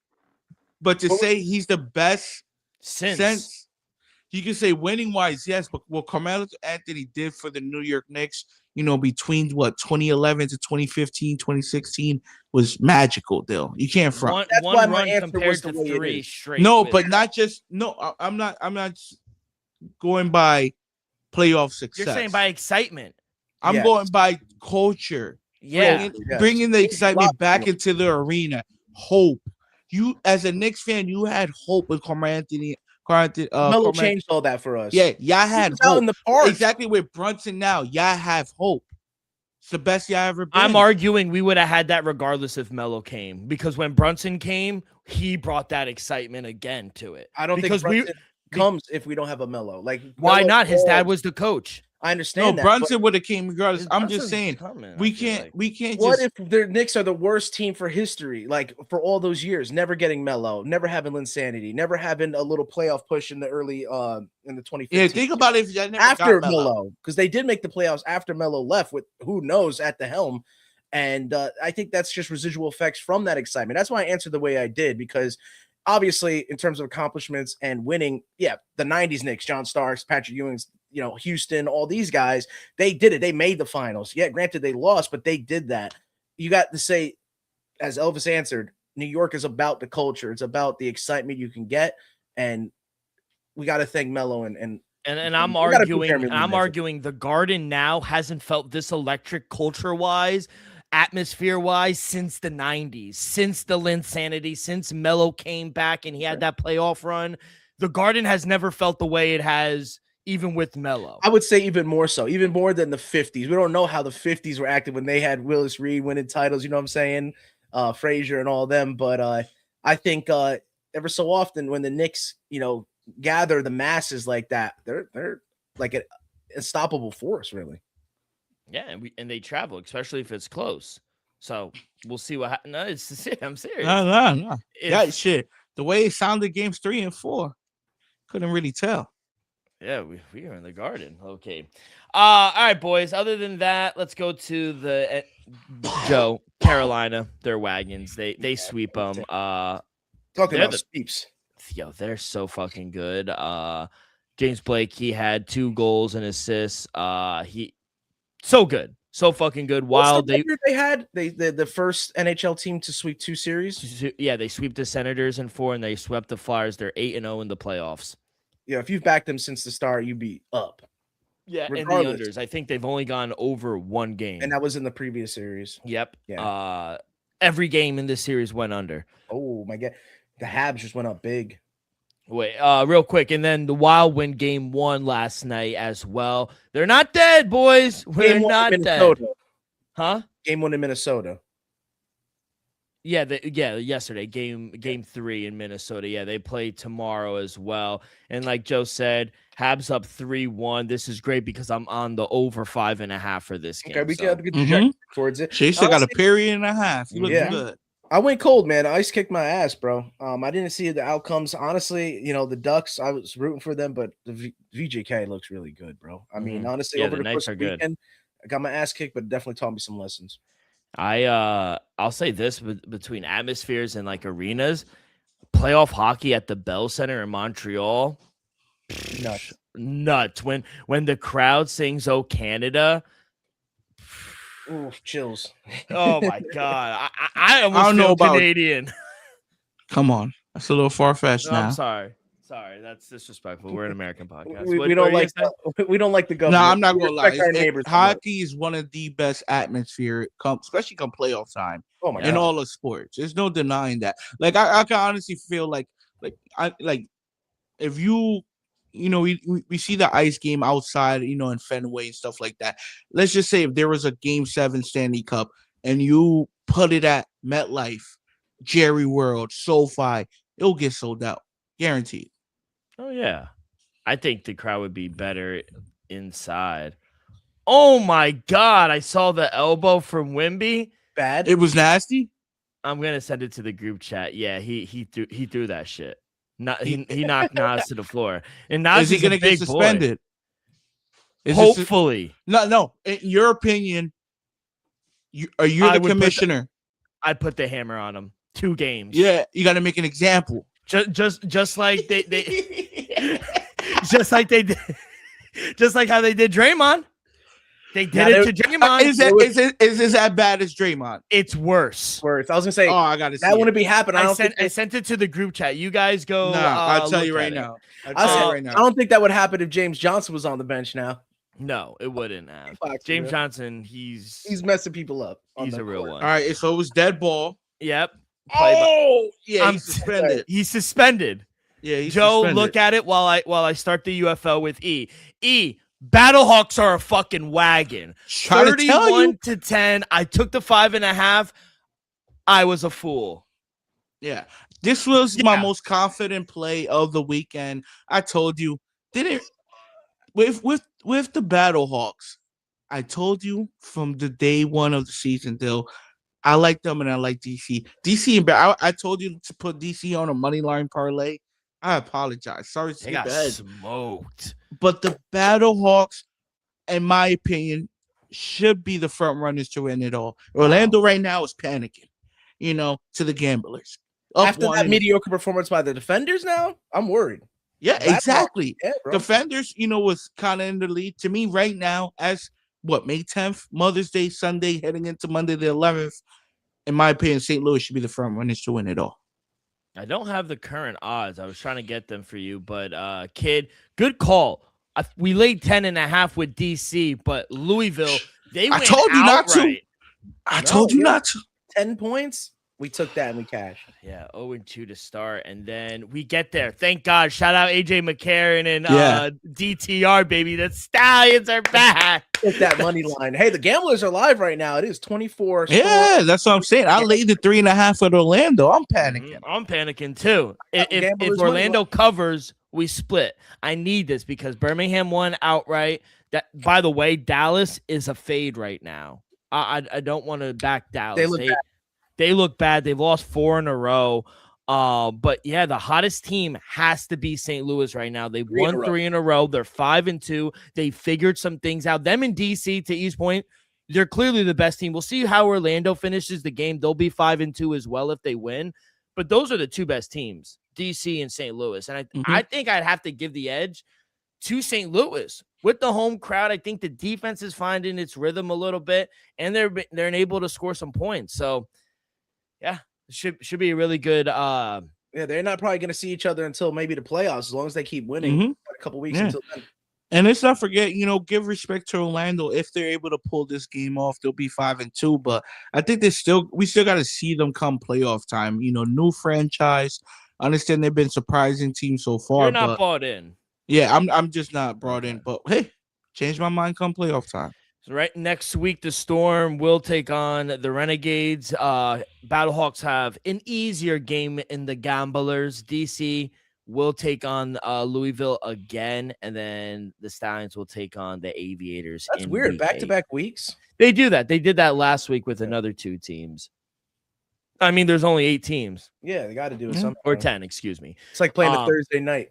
But to say he's the best since you can say winning wise, yes. But what Carmelo Anthony did for the New York Knicks, between 2011 to 2015, 2016 was magical. Though you can't front.
That's why my answer was to 3 straight.
No, but not just I'm not going by playoff success.
You're saying by excitement.
I'm going by culture.
Yeah,
bringing the excitement back into the arena. Hope. You as a Knicks fan, you had hope with Carmelo Anthony.
Melo changed all that for us.
Yeah, y'all had hope.
In the park.
Exactly with Brunson now. Y'all have hope. It's the best y'all ever been.
I'm arguing we would have had that regardless if Melo came, because when Brunson came, he brought that excitement again to it.
I don't think Brunson comes if we don't have a Melo. Like,
why not? His dad was the coach.
I understand.
No, Brunson would have came regardless. I'm just saying we can't.
What if the Knicks are the worst team for history? Like for all those years, never getting Melo, never having Linsanity, never having a little playoff push in the early in the 2015.
Yeah, think about it.
After Melo, because they did make the playoffs after Melo left with who knows at the helm, and I think that's just residual effects from that excitement. That's why I answered the way I did, because obviously in terms of accomplishments and winning, the 90s Knicks, John Starks, Patrick Ewing's, Houston, all these guys, they did it. They made the finals. Yeah, granted they lost, but they did that. You got to say, as Elvis answered, New York is about the culture. It's about the excitement you can get. And we got to thank Melo and
And I'm arguing the Garden now hasn't felt this electric culture-wise, atmosphere-wise since the 90s, since the Linsanity, since Melo came back and he had that playoff run. The Garden has never felt the way it has even with Melo.
I would say even more so, even more than the 50s. We don't know how the 50s were acting when they had Willis Reed winning titles, you know what I'm saying? Frazier and all them. But I think ever so often when the Knicks, gather the masses like that, they're like an unstoppable force, really.
Yeah, and they travel, especially if it's close. So we'll see what happens. No, I'm serious.
No. Yeah, shit. The way it sounded games 3 and 4, couldn't really tell.
Yeah, we are in the Garden. Okay. All right, boys. Other than that, let's go to the Joe, Carolina, their wagons. They sweep them.
Talking about sweeps.
Yo, they're so fucking good. James Blake, he had 2 goals and assists. He so good. So fucking good. While
they had the first NHL team to sweep 2 series.
Yeah, they sweep the Senators in 4 and they swept the Flyers. They're 8-0 in the playoffs.
Yeah, if you've backed them since the start, you'd be up.
Yeah, regardless. And the unders. I think they've only gone over 1 game.
And that was in the previous series.
Yep.
Yeah.
Every game in this series went under.
Oh, my God. The Habs just went up big.
Wait, real quick. And then the Wild win game 1 last night as well. They're not dead, boys. We're not dead. Huh?
Game 1 in Minnesota.
Yeah, yesterday, game 3 in Minnesota. Yeah, they play tomorrow as well. And like Joe said, Habs up 3-1. This is great because I'm on the over 5.5 for this game.
Okay, we got a good trajectory towards it.
She still got a period and a half. You look good.
I went cold, man. Ice kicked my ass, bro. I didn't see the outcomes. Honestly, the Ducks, I was rooting for them, but the VJK looks really good, bro. I mean, honestly, over the course of the weekend, I got my ass kicked, but it definitely taught me some lessons.
I'll say this between atmospheres and like arenas, playoff hockey at the Bell Center in Montreal, nuts. When the crowd sings "Oh Canada,"
ooh, chills.
Oh my God, I almost feel Canadian.
Come on, that's a little far fetched now.
I'm sorry. Sorry, that's disrespectful. We're an American podcast.
We don't like the government.
No, I'm not gonna lie. Hockey is one of the best atmosphere, especially come playoff time.
Oh my God.
In all of sports, there's no denying that. Like I can honestly feel like if we see the ice game outside, in Fenway and stuff like that. Let's just say if there was a Game 7 Stanley Cup and you put it at MetLife, Jerry World, SoFi, it'll get sold out, guaranteed.
Oh, yeah. I think the crowd would be better inside. Oh, my God. I saw the elbow from Wemby.
Bad.
It was nasty.
I'm going to send it to the group chat. Yeah, he threw that shit. He knocked Nas to the floor. And Nas is he going to get suspended? Hopefully.
No. In your opinion, are you the commissioner?
I'd put the hammer on him. 2 games.
Yeah, you got to make an example.
Just like they just like how they did Draymond. They did it to Draymond.
Is this as bad as Draymond?
It's worse.
I was gonna say,
I gotta see
that wouldn't be happening.
I sent it to the group chat. You guys go.
No, I'll tell you right now.
I don't think that would happen if James Johnson was on the bench now.
No, it wouldn't have. James Johnson, he's
messing people up.
He's a real one.
All right, so it was dead ball.
Yep.
He's suspended.
He's suspended.
Yeah, he's
Joe,
suspended.
look at it while I start the UFO with E. Battlehawks are a fucking wagon. 31-10. I took the 5.5. I was a fool.
Yeah, this was my most confident play of the weekend. I told you, with the Battlehawks. I told you from the day 1 of the season, Dill. I like them and I like DC. I told you to put DC on a money line parlay. I apologize. Sorry to
they got smoked.
But the Battlehawks, in my opinion, should be the front runners to win it all. Orlando right now is panicking, to the gamblers.
After that mediocre performance by the Defenders now, I'm worried.
Yeah, exactly.
Yeah,
Defenders, was kind of in the lead. To me right now, as May 10th, Mother's Day, Sunday, heading into Monday the 11th, in my opinion, St. Louis should be the front runners to win it all.
I don't have the current odds. I was trying to get them for you, but kid, good call. We laid 10.5 with DC, but Louisville, they went
told you not to.
outright.
I told you not to.
10 points. We took that and we cashed.
Yeah, 0-2 to start, and then we get there. Thank God. Shout out AJ McCarron and DTR, baby. The Stallions are back.
Took that money line. Hey, the gamblers are live right now. It is 24.
Yeah, that's what I'm saying. I laid the 3.5 at Orlando. I'm panicking.
I'm panicking too. If Orlando covers, we split. I need this because Birmingham won outright. That, by the way, Dallas is a fade right now. I don't want to back Dallas. They look bad. They've lost 4 in a row. But yeah, the hottest team has to be St. Louis right now. They've won 3 in a row. They're 5-2. They figured some things out. Them in DC, to East Point, they're clearly the best team. We'll see how Orlando finishes the game. They'll be 5-2 as well if they win. But those are the 2 best teams, DC and St. Louis. And I think I'd have to give the edge to St. Louis. With the home crowd, I think the defense is finding its rhythm a little bit, and they're able to score some points. So, yeah, should be a really good.
Yeah, they're not probably going to see each other until maybe the playoffs, as long as they keep winning a couple weeks until then.
And let's not forget, give respect to Orlando. If they're able to pull this game off, they'll be 5-2. But I think we still got to see them come playoff time. New franchise. I understand they've been surprising teams so far.
You're not bought in.
Yeah, I'm just not brought in. But hey, change my mind come playoff time.
So right next week, the Storm will take on the Renegades. Battlehawks have an easier game in the Gamblers. DC will take on Louisville again, and then the Stallions will take on the Aviators.
That's weird. Back-to-back weeks.
They do that. They did that last week with another 2 teams. I mean, there's only 8 teams.
Yeah, they got to do it sometime.
Or 10, excuse me.
It's like playing a Thursday night.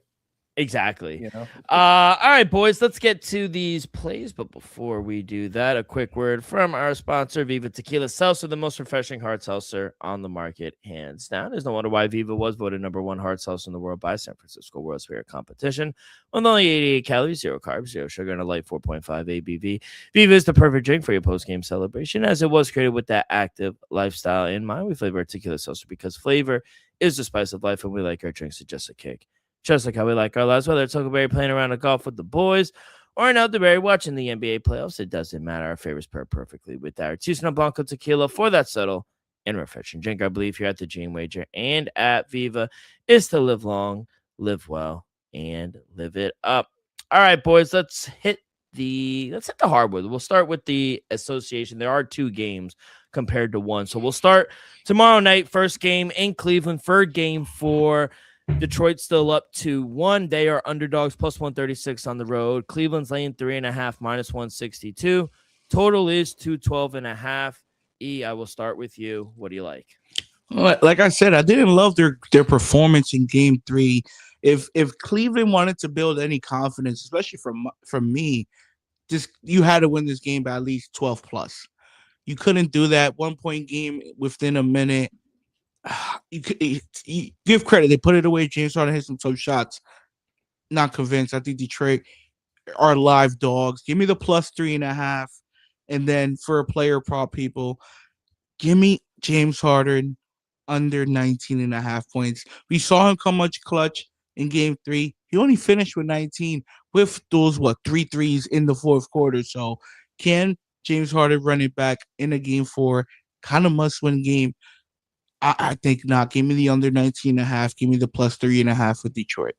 Exactly. All right, boys, let's get to these plays. But before we do that, a quick word from our sponsor, Viva Tequila Seltzer, the most refreshing hard seltzer on the market, hands down. There's no wonder why Viva was voted #1 hard seltzer in the world by San Francisco World's Favorite Competition. With only 88 calories, 0 carbs, 0 sugar, and a light 4.5 ABV. Viva is the perfect drink for your post-game celebration, as it was created with that active lifestyle in mind. We flavor our tequila seltzer because flavor is the spice of life, and we like our drinks to just a kick. Just like how we like our lives, whether it's Huckleberry playing around a golf with the boys or in Elderberry watching the NBA playoffs, it doesn't matter. Our favorites pair perfectly with our Artisanal Blanco tequila for that subtle and refreshing drink. I believe here at the Dream Wager and at Viva is to live long, live well, and live it up. All right, boys, let's hit the hardwood. We'll start with the association. There are 2 games compared to 1. So we'll start tomorrow night, first game in Cleveland, third game for Detroit still up 2-1. They are underdogs plus 136 on the road. Cleveland's laying 3.5 minus 162. Total is 212.5. I will start with you. What do you like?
Like I said, I didn't love their performance in Game 3. If Cleveland wanted to build any confidence, especially from me, just you had to win this game by at least 12 plus. You couldn't do that. 1-point game within a minute. You give credit. They put it away. James Harden hit some tough shots. Not convinced. I think Detroit are live dogs. Give me the plus 3.5. And then for player prop people, give me James Harden under 19.5 points. We saw him come much clutch in Game 3. He only finished with 19 with those, 3 threes in the fourth quarter. So can James Harden run it back in a Game 4? Kind of must-win game. I think not. Give me the under 19.5. Give me the plus 3.5 with Detroit.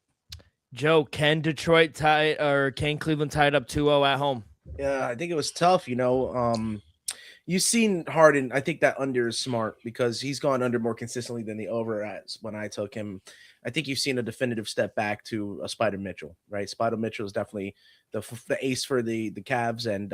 Joe, can Cleveland tie it up 2-0 at home?
Yeah, I think it was tough. You've seen Harden. I think that under is smart because he's gone under more consistently than the over as when I took him. I think you've seen a definitive step back to a Spider Mitchell, right? Spider Mitchell is definitely the ace for the Cavs. And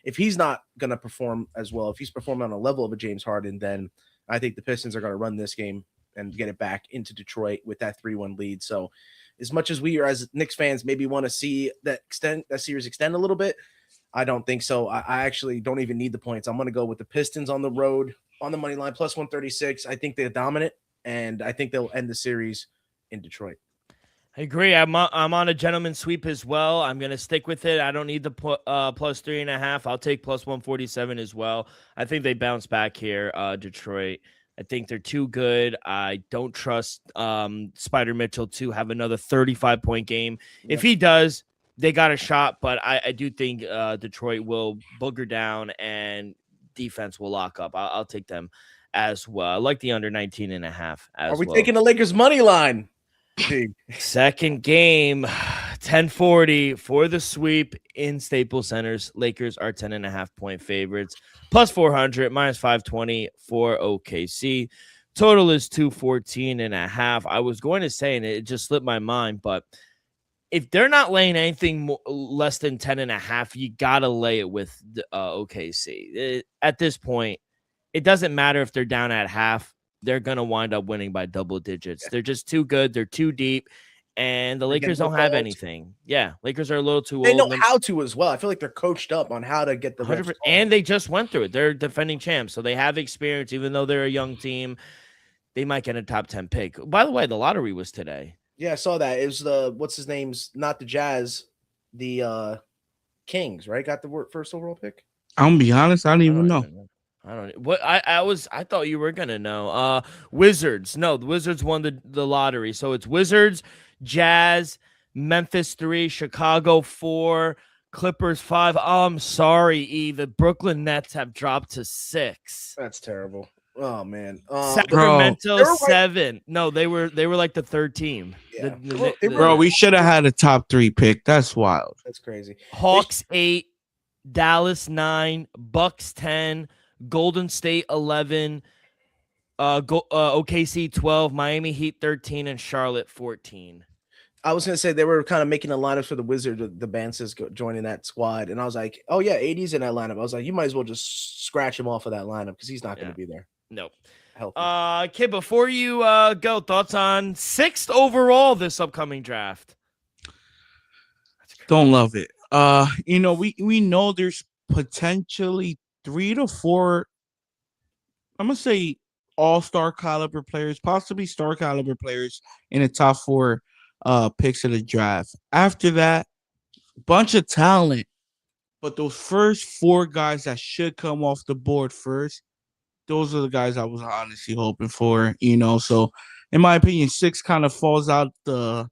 if he's not going to perform as well, if he's performing on a level of a James Harden, then I think the Pistons are going to run this game and get it back into Detroit with that 3-1 lead. So as much as we are as Knicks fans maybe want to see that series extend a little bit, I don't think so. I actually don't even need the points. I'm going to go with the Pistons on the road on the money line plus 136. I think they're dominant, and I think they'll end the series in Detroit.
I agree. I'm on a gentleman's sweep as well. I'm going to stick with it. I don't need the plus 3.5. I'll take plus 147 as well. I think they bounce back here, Detroit. I think they're too good. I don't trust Spider Mitchell to have another 35-point game. Yep. If he does, they got a shot, but I do think Detroit will booger down and defense will lock up. I'll take them as well. I like the under 19.5 as well.
Are we taking the Lakers money line?
Second game, 1040 for the sweep in Staples Centers. Lakers are 10.5 point favorites, plus 400, minus 520 for OKC. Total is 214.5. I was going to say, and it just slipped my mind, but if they're not laying anything less than 10.5, you got to lay it with OKC. At this point, it doesn't matter if they're down at half. They're going to wind up winning by double digits. Yeah. They're just too good. They're too deep. And the Lakers don't have anything. Yeah, Lakers are a little too old.
They know how to as well. I feel like they're coached up on how to get the
100%. And they just went through it. They're defending champs, so they have experience. Even though they're a young team, they might get a top 10 pick. By the way, the lottery was today.
Yeah, I saw that. It was the what's his name's not the Jazz, the Kings, right? Got the first overall pick.
I'm gonna be honest, I don't even know.
I don't. What I thought you were gonna know. Wizards. No, the Wizards won the lottery. So it's Wizards, Jazz, Memphis 3, Chicago 4, Clippers 5. I'm sorry, E. The Brooklyn Nets have dropped to 6.
That's terrible. Oh man.
Sacramento 7. No, they were like the third team.
Yeah.
Bro, we should have had a top 3 pick. That's wild.
That's crazy.
Hawks 8, Dallas 9, Bucks 10, Golden State 11, OKC 12, Miami Heat 13, and Charlotte 14.
I was gonna say they were kind of making a lineup for the Wizards, the Bances joining that squad, and I was like, "Oh yeah, 80's in that lineup." I was like, "You might as well just scratch him off of that lineup because he's not going to be there."
Nope.
Healthy.
Kid, before you go, thoughts on 6th overall this upcoming draft?
Don't love it. We know there's potentially 3 to 4. I'm gonna say all-star caliber players, possibly star caliber players in the top 4 picks of the draft. After that, bunch of talent, but those first 4 guys that should come off the board first, those are the guys I was honestly hoping for. So in my opinion, 6 kind of falls out the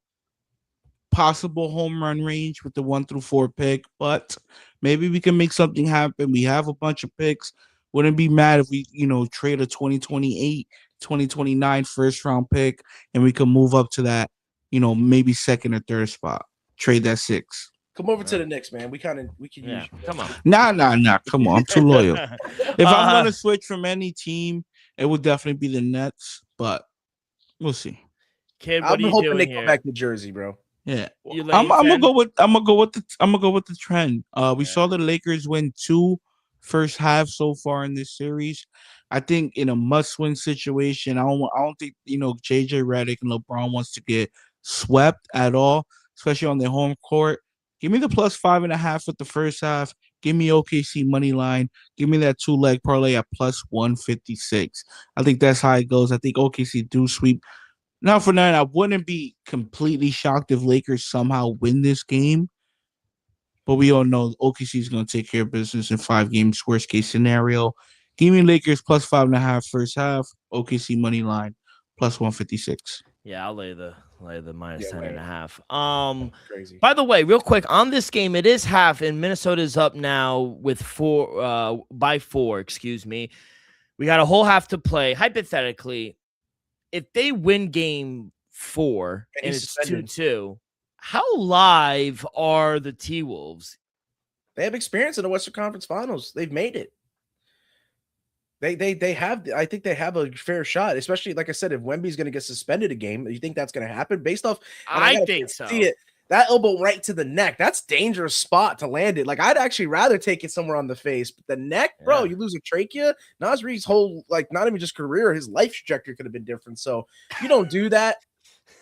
possible home run range with the 1 through 4 pick, but maybe we can make something happen. We have a bunch of picks. Wouldn't be mad if we, trade a 2028, 2029 first round pick and we can move up to that, maybe second or third spot. Trade that 6.
Come over to the Knicks, man. We can use you.
Come on.
Nah. Come on. I'm too loyal. If I'm going to switch from any team, it would definitely be the Nets, but we'll see.
Kid, what are you doing
they
here?
come back to Jersey, bro.
Yeah. I'm gonna go with the trend. We saw the Lakers win 2 first half so far in this series. I think in a must-win situation, I don't think JJ Redick and LeBron wants to get swept at all, especially on their home court. Give me the plus 5.5 with the first half. Give me OKC money line. Give me that 2-leg parlay at plus 156. I think that's how it goes. I think OKC do sweep. Now for now, I wouldn't be completely shocked if Lakers somehow win this game. But we all know OKC is going to take care of business in 5 games, worst case scenario. Give me Lakers plus 5.5 first half. OKC money line plus 156.
Yeah, I'll lay the minus 10.5.
Crazy.
By the way, real quick on this game, it is half, and Minnesota's up now with 4 by 4. Excuse me. We got a whole half to play. Hypothetically, if they win game 4 and it's 2-2, how live are the T-Wolves?
They have experience in the Western Conference Finals. They've made it. They have. I think they have a fair shot, especially like I said, if Wemby's going to get suspended a game. You think that's going to happen based off?
I think so.
See it. That elbow right to the neck. That's dangerous spot to land it. Like I'd actually rather take it somewhere on the face, but the neck, bro. You lose a trachea. Naz Reid's whole not even just career, his life trajectory could have been different. So you don't do that.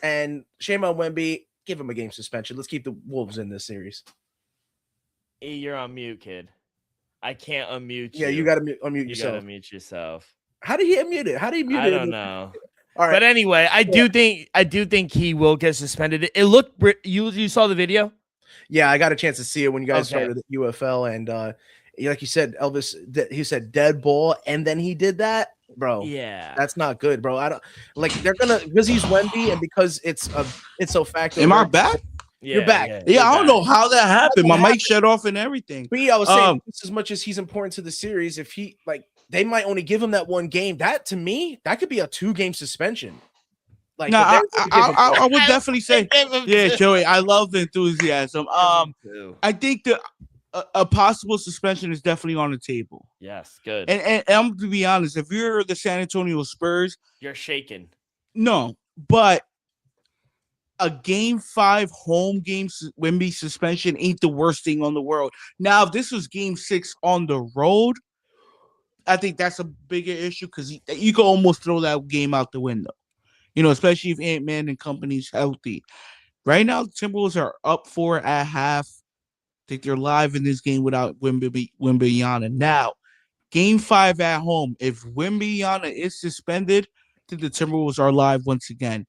And shame on Wemby. Give him a game suspension. Let's keep the Wolves in this series.
E, you're on mute, kid. I can't unmute you.
Yeah, you got to unmute yourself.
You got to mute yourself.
How did he unmute it? How did he mute it?
I don't know.
All right.
But anyway, I do think he will get suspended. It looked you saw the video?
Yeah, I got a chance to see it when you guys started at UFL, and like you said, Elvis, he said dead ball, and then he did that, bro.
Yeah,
that's not good, bro. I don't like they're gonna because he's Wemby and because it's so factual.
Am I back?
You're back.
Yeah, I don't know how that happened. My mic shut off and everything.
But yeah, I was saying, just as much as he's important to the series, if he they might only give him that one game. That to me, that could be a 2-game suspension. Like,
no, I would definitely say, yeah, Joey, I love the enthusiasm. I think a possible suspension is definitely on the table.
Yes, good.
And I'm to be honest, if you're the San Antonio Spurs,
you're shaking.
No, but a Game 5 home game Wemby suspension ain't the worst thing on the world. Now, if this was Game 6 on the road, I think that's a bigger issue because you could almost throw that game out the window. Especially if Ant-Man and company's healthy. Right now, the Timberwolves are up 4 at half. I think they're live in this game without Wembanyama. Now, Game 5 at home, if Wembanyama is suspended, I think the Timberwolves are live once again.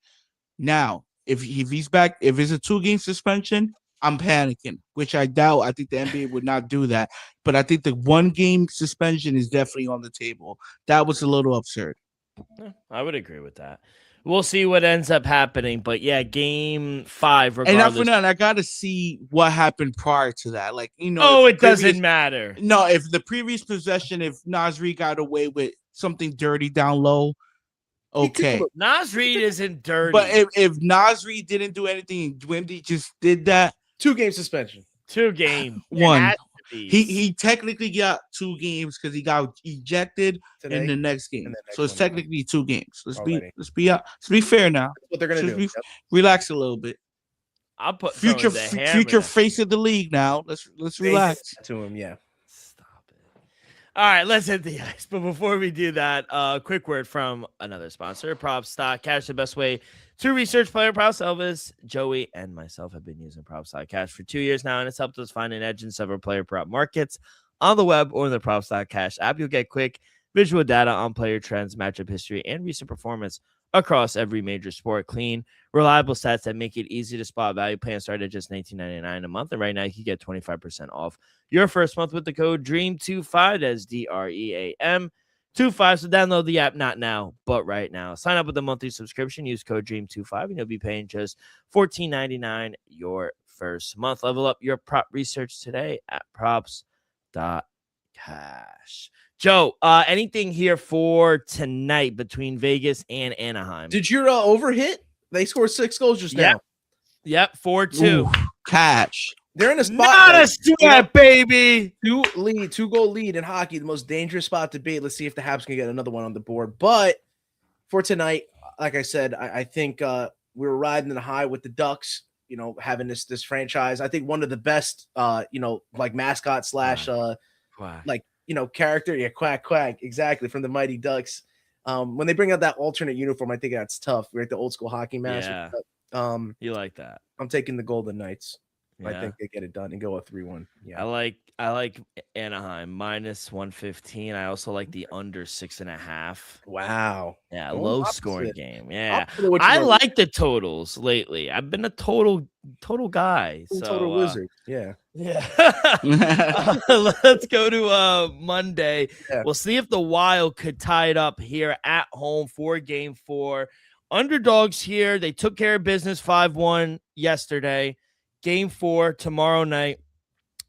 Now, if he's back, if it's a 2-game suspension, I'm panicking, which I doubt. I think the NBA would not do that. But I think the 1-game suspension is definitely on the table. That was a little absurd.
I would agree with that. We'll see what ends up happening. But yeah, Game 5, regardless.
And not for nothing, I got to see what happened prior to that.
It doesn't matter.
No, if the previous possession, if Nasri got away with something dirty down low, okay.
Nasri isn't dirty.
But if Nasri didn't do anything and Wemby just did that,
2-game suspension.
2 games.
1. He technically got 2 games because he got ejected in the next game. So it's technically 2 games. Let's be fair now.
That's what they're gonna do.
Relax a little bit.
I'll put
future face of the league now. Let's relax.
To him, yeah.
Stop it. All right, let's hit the ice. But before we do that, quick word from another sponsor, Props.Cash, the best way to research player props. Elvis, Joey, and myself have been using Props.Cash for 2 years now, and it's helped us find an edge in several player prop markets on the web or in the Props.Cash app. You'll get quick visual data on player trends, matchup history, and recent performance across every major sport. Clean, reliable stats that make it easy to spot. Value plans start at just $19.99 a month, and right now you can get 25% off your first month with the code DREAM25. That's DREAM. 25. So download the app, not now, but right now. Sign up with a monthly subscription. Use code DREAM25, and you'll be paying just $14.99 your first month. Level up your prop research today at Props.Cash. Joe, anything here for tonight between Vegas and Anaheim?
Did your over hit? They scored 6 goals just now.
Yep, 4-2.
Cash.
They're in a spot.
Not a sweat, baby.
2-goal lead in hockey, the most dangerous spot to be. Let's see if the Habs can get another one on the board. But for tonight, like I said, I think we were riding the high with the Ducks, having this franchise. I think one of the best, mascot slash, character. Yeah, quack. Exactly. From the Mighty Ducks. When they bring out that alternate uniform, I think that's tough. We're at the old school hockey mask.
Yeah. You like that.
I'm taking the Golden Knights.
Yeah.
I think they get it done and go a 3-1. Yeah,
I like Anaheim -115. I also like the under 6.5.
Wow.
Yeah, low scoring game. Yeah, I like the totals lately. I've been a total guy.
Total wizard. Yeah.
Let's go to Monday.
Yeah.
We'll see if the Wild could tie it up here at home for Game 4. Underdogs here. They took care of business 5-1 yesterday. Game 4 tomorrow night.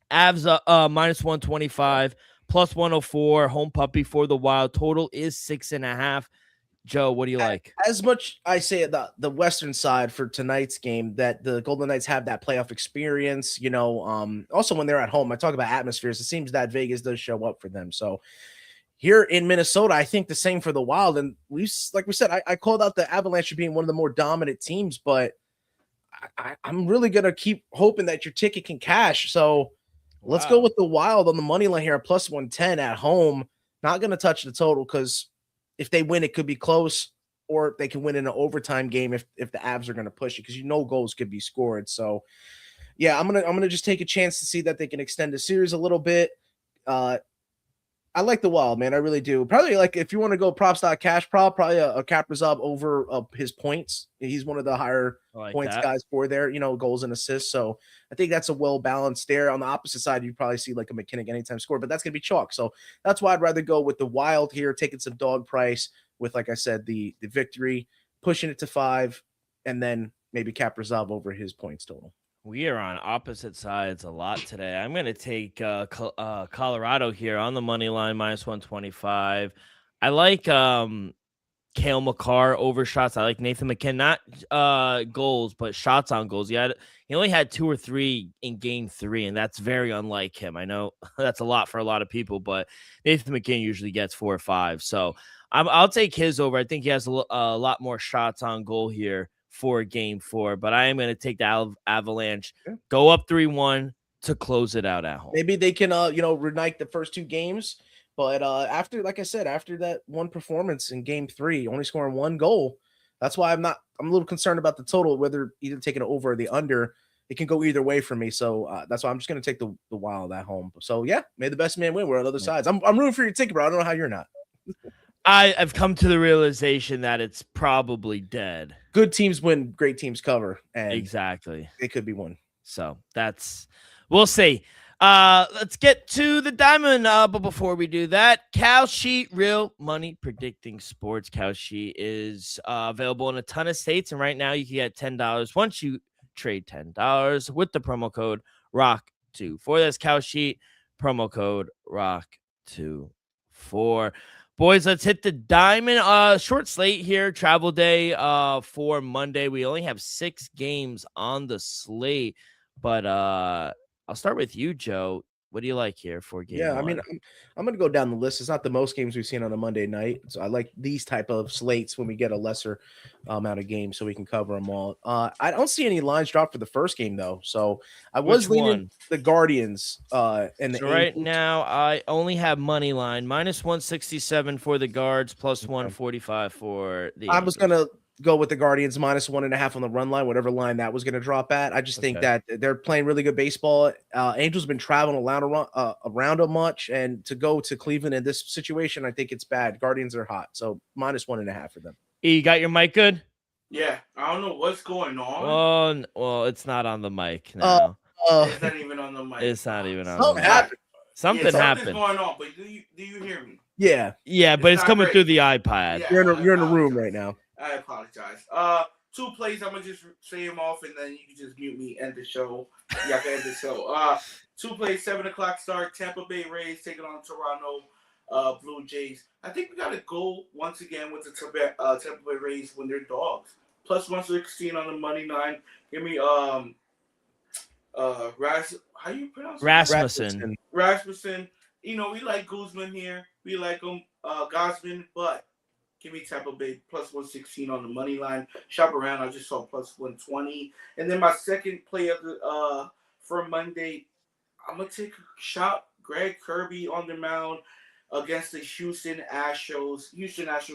Avs -125, +104. Home puppy for the Wild. Total is 6.5. Joe, what do you like?
As much I say the Western side for tonight's game that the Golden Knights have that playoff experience. Also when they're at home, I talk about atmospheres. It seems that Vegas does show up for them. So here in Minnesota, I think the same for the Wild. And like we said, I called out the Avalanche being one of the more dominant teams, but I'm really going to keep hoping that your ticket can cash. So let's go with the Wild on the money line here at +110 at home. Not going to touch the total because if they win, it could be close, or they can win in an overtime game if the Avs are going to push it because goals could be scored. So yeah, I'm gonna just take a chance to see that they can extend the series a little bit. I like the Wild, man. I really do. Probably like if you want to go Props.Cash prop, probably a Kaprizov over his points. He's one of the higher points guys for there, goals and assists. So I think that's a well balanced there. On the opposite side, you probably see like a McKinnon anytime score, but that's gonna be chalk. So that's why I'd rather go with the Wild here, taking some dog price with, like I said, the victory, pushing it to 5, and then maybe Kaprizov over his points total.
We are on opposite sides a lot today. I'm going to take Colorado here on the money line, -125. I like Cale Makar over shots. I like Nathan McKinnon, not goals, but shots on goals. He only had 2 or 3 in game 3, and that's very unlike him. I know that's a lot for a lot of people, but Nathan McKinnon usually gets 4 or 5. So I'll take his over. I think he has a lot more shots on goal here for game 4, but I am going to take the Avalanche, go up 3-1 to close it out at home.
Maybe they can, reunite the first 2 games. But after, like I said, after that one performance in game 3, only scoring 1 goal, that's why I'm a little concerned about the total, whether either taking it over or the under. It can go either way for me. So that's why I'm just going to take the Wild at home. So, yeah, may the best man win. We're on the other sides. I'm rooting for your ticket, bro. I don't know how you're not.
I've come to the realization that it's probably dead.
Good teams win, great teams cover. And
exactly.
It could be one.
So we'll see. Let's get to the diamond. But before we do that, Kalshi Real Money Predicting Sports. Kalshi is available in a ton of states, and right now you can get $10 once you trade $10 with the promo code ROCK24. That's Kalshi, promo code ROCK24. Boys, let's hit the diamond. Short slate here. Travel day for Monday. We only have 6 games on the slate, but I'll start with you, Joe. What do you like here for game 1?
I mean, I'm going to go down the list. It's not the most games we've seen on a Monday night. So I like these type of slates when we get a lesser amount of games so we can cover them all. I don't see any lines dropped for the first game, though. So I was leaning the Guardians. And
so right now, I only have money line, -167 for the Guards, +145 for the
I was going to go with the Guardians -1.5 on the run line, whatever line that was going to drop at. I just think that they're playing really good baseball. Angels have been traveling around a much, and to go to Cleveland in this situation, I think it's bad. Guardians are hot, so -1.5 for them.
You got your mic good?
Yeah, I don't know what's going on.
Well, it's not on the mic now.
It's not even on the mic.
It's not even on
the mic.
Something happened.
Something's going on, but do you hear me?
Yeah,
but it's coming through the iPad.
Yeah, you're in a room right now.
I apologize. 2 plays. I'm gonna just say them off, and then you can just mute me. End the show. Y'all can end the show. 2 plays, 7:00 start. Tampa Bay Rays taking on Toronto Blue Jays. I think we gotta go once again with the Tampa Bay Rays when they're dogs. +116 on the money line. Give me how you pronounce it? Rasmussen. You know, we like Guzman here. We like him, Gosman, but give me Tampa Bay +116 on the money line. Shop around. I just saw +120. And then my second play of the for Monday, I'm gonna take a shot. Greg Kirby on the mound against the Houston Astros.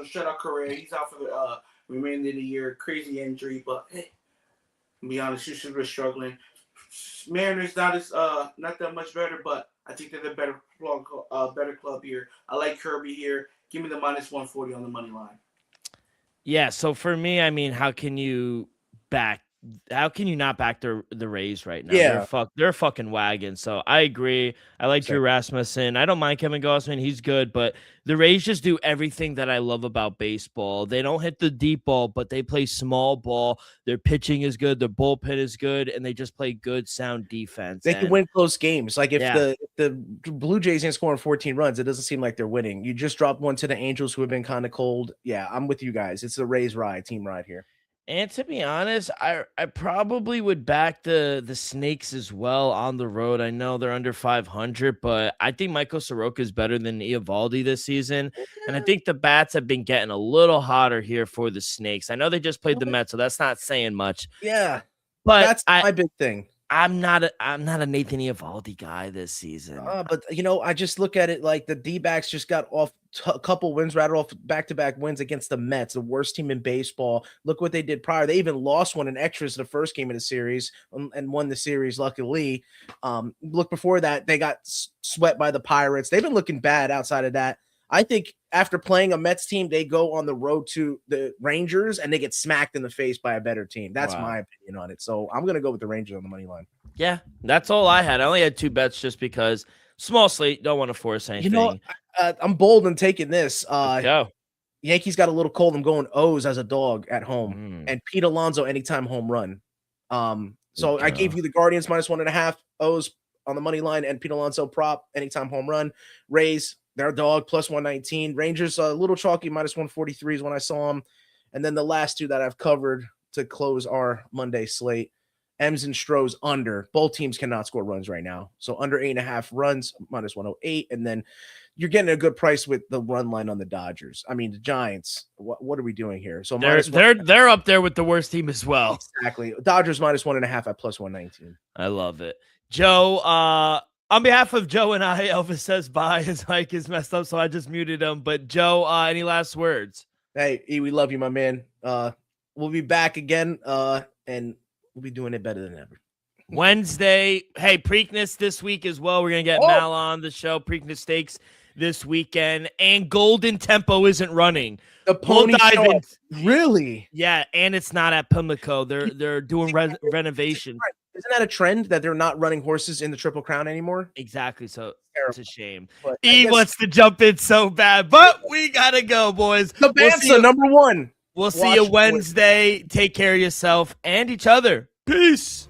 Shut out Correa. He's out for the remainder of the year. Crazy injury, but hey, to be honest, Houston was struggling. Mariners not that much better, but I think they're the better club here. I like Kirby here. Give me the -140 on the money line.
Yeah, so for me, I mean, how can you not back the Rays right now?
Yeah.
They're a fucking wagon. So I agree. I like Drew Rasmussen. I don't mind Kevin Gausman. He's good, but the Rays just do everything that I love about baseball. They don't hit the deep ball, but they play small ball. Their pitching is good. Their bullpen is good, and they just play good, sound defense.
They can win close games. Like if the Blue Jays ain't scoring 14 runs, it doesn't seem like they're winning. You just dropped one to the Angels, who have been kind of cold. Yeah, I'm with you guys. It's the Rays team ride here.
And to be honest, I probably would back the Snakes as well on the road. I know they're under 500, but I think Michael Soroka is better than Eovaldi this season. And I think the bats have been getting a little hotter here for the Snakes. I know they just played the Mets, so that's not saying much.
Yeah,
but
that's my big thing.
I'm not a Nathan Eovaldi guy this season.
But I just look at it like the D-backs just got off a couple wins, rattled off back-to-back wins against the Mets, the worst team in baseball. Look what they did prior. They even lost one in extras the first game of the series and won the series, luckily. Look before that, they got swept by the Pirates. They've been looking bad outside of that. I think after playing a Mets team, they go on the road to the Rangers and they get smacked in the face by a better team. That's my opinion on it. So I'm going to go with the Rangers on the money line.
Yeah, that's all I had. I only had 2 bets just because small slate, don't want to force anything.
I'm bold in taking this.
Let's go.
Yankees got a little cold. I'm going O's as a dog at home. And Pete Alonso anytime home run. So I gave you the Guardians -1.5 O's on the money line, and Pete Alonso prop anytime home run. Rays, their dog +119. Rangers a little chalky -143 is when I saw them. And then the last two that I've covered to close our Monday slate, M's and Stroh's under. Both teams cannot score runs right now. So under 8.5 runs, -108. And then you're getting a good price with the run line on the Dodgers. I mean, the Giants, what are we doing here? So
they're up there with the worst team as well.
Exactly. Dodgers -1.5 at +119.
I love it. Joe, on behalf of Joe and I, Elvis says bye. His mic is messed up, so I just muted him. But Joe, any last words?
Hey, E, we love you, my man. We'll be back again, and we'll be doing it better than ever.
Wednesday. Hey, Preakness this week as well. We're going to get Mal on the show. Preakness Stakes this weekend. And Golden Tempo isn't running.
The pony show. Really?
Yeah, and it's not at Pimlico. They're doing renovation.
Isn't that a trend that they're not running horses in the Triple Crown anymore?
Exactly. So it's a shame.
He
wants to jump in so bad, but we got to go, boys.
The Bansa, number one.
We'll see you Wednesday. Take care of yourself and each other. Peace.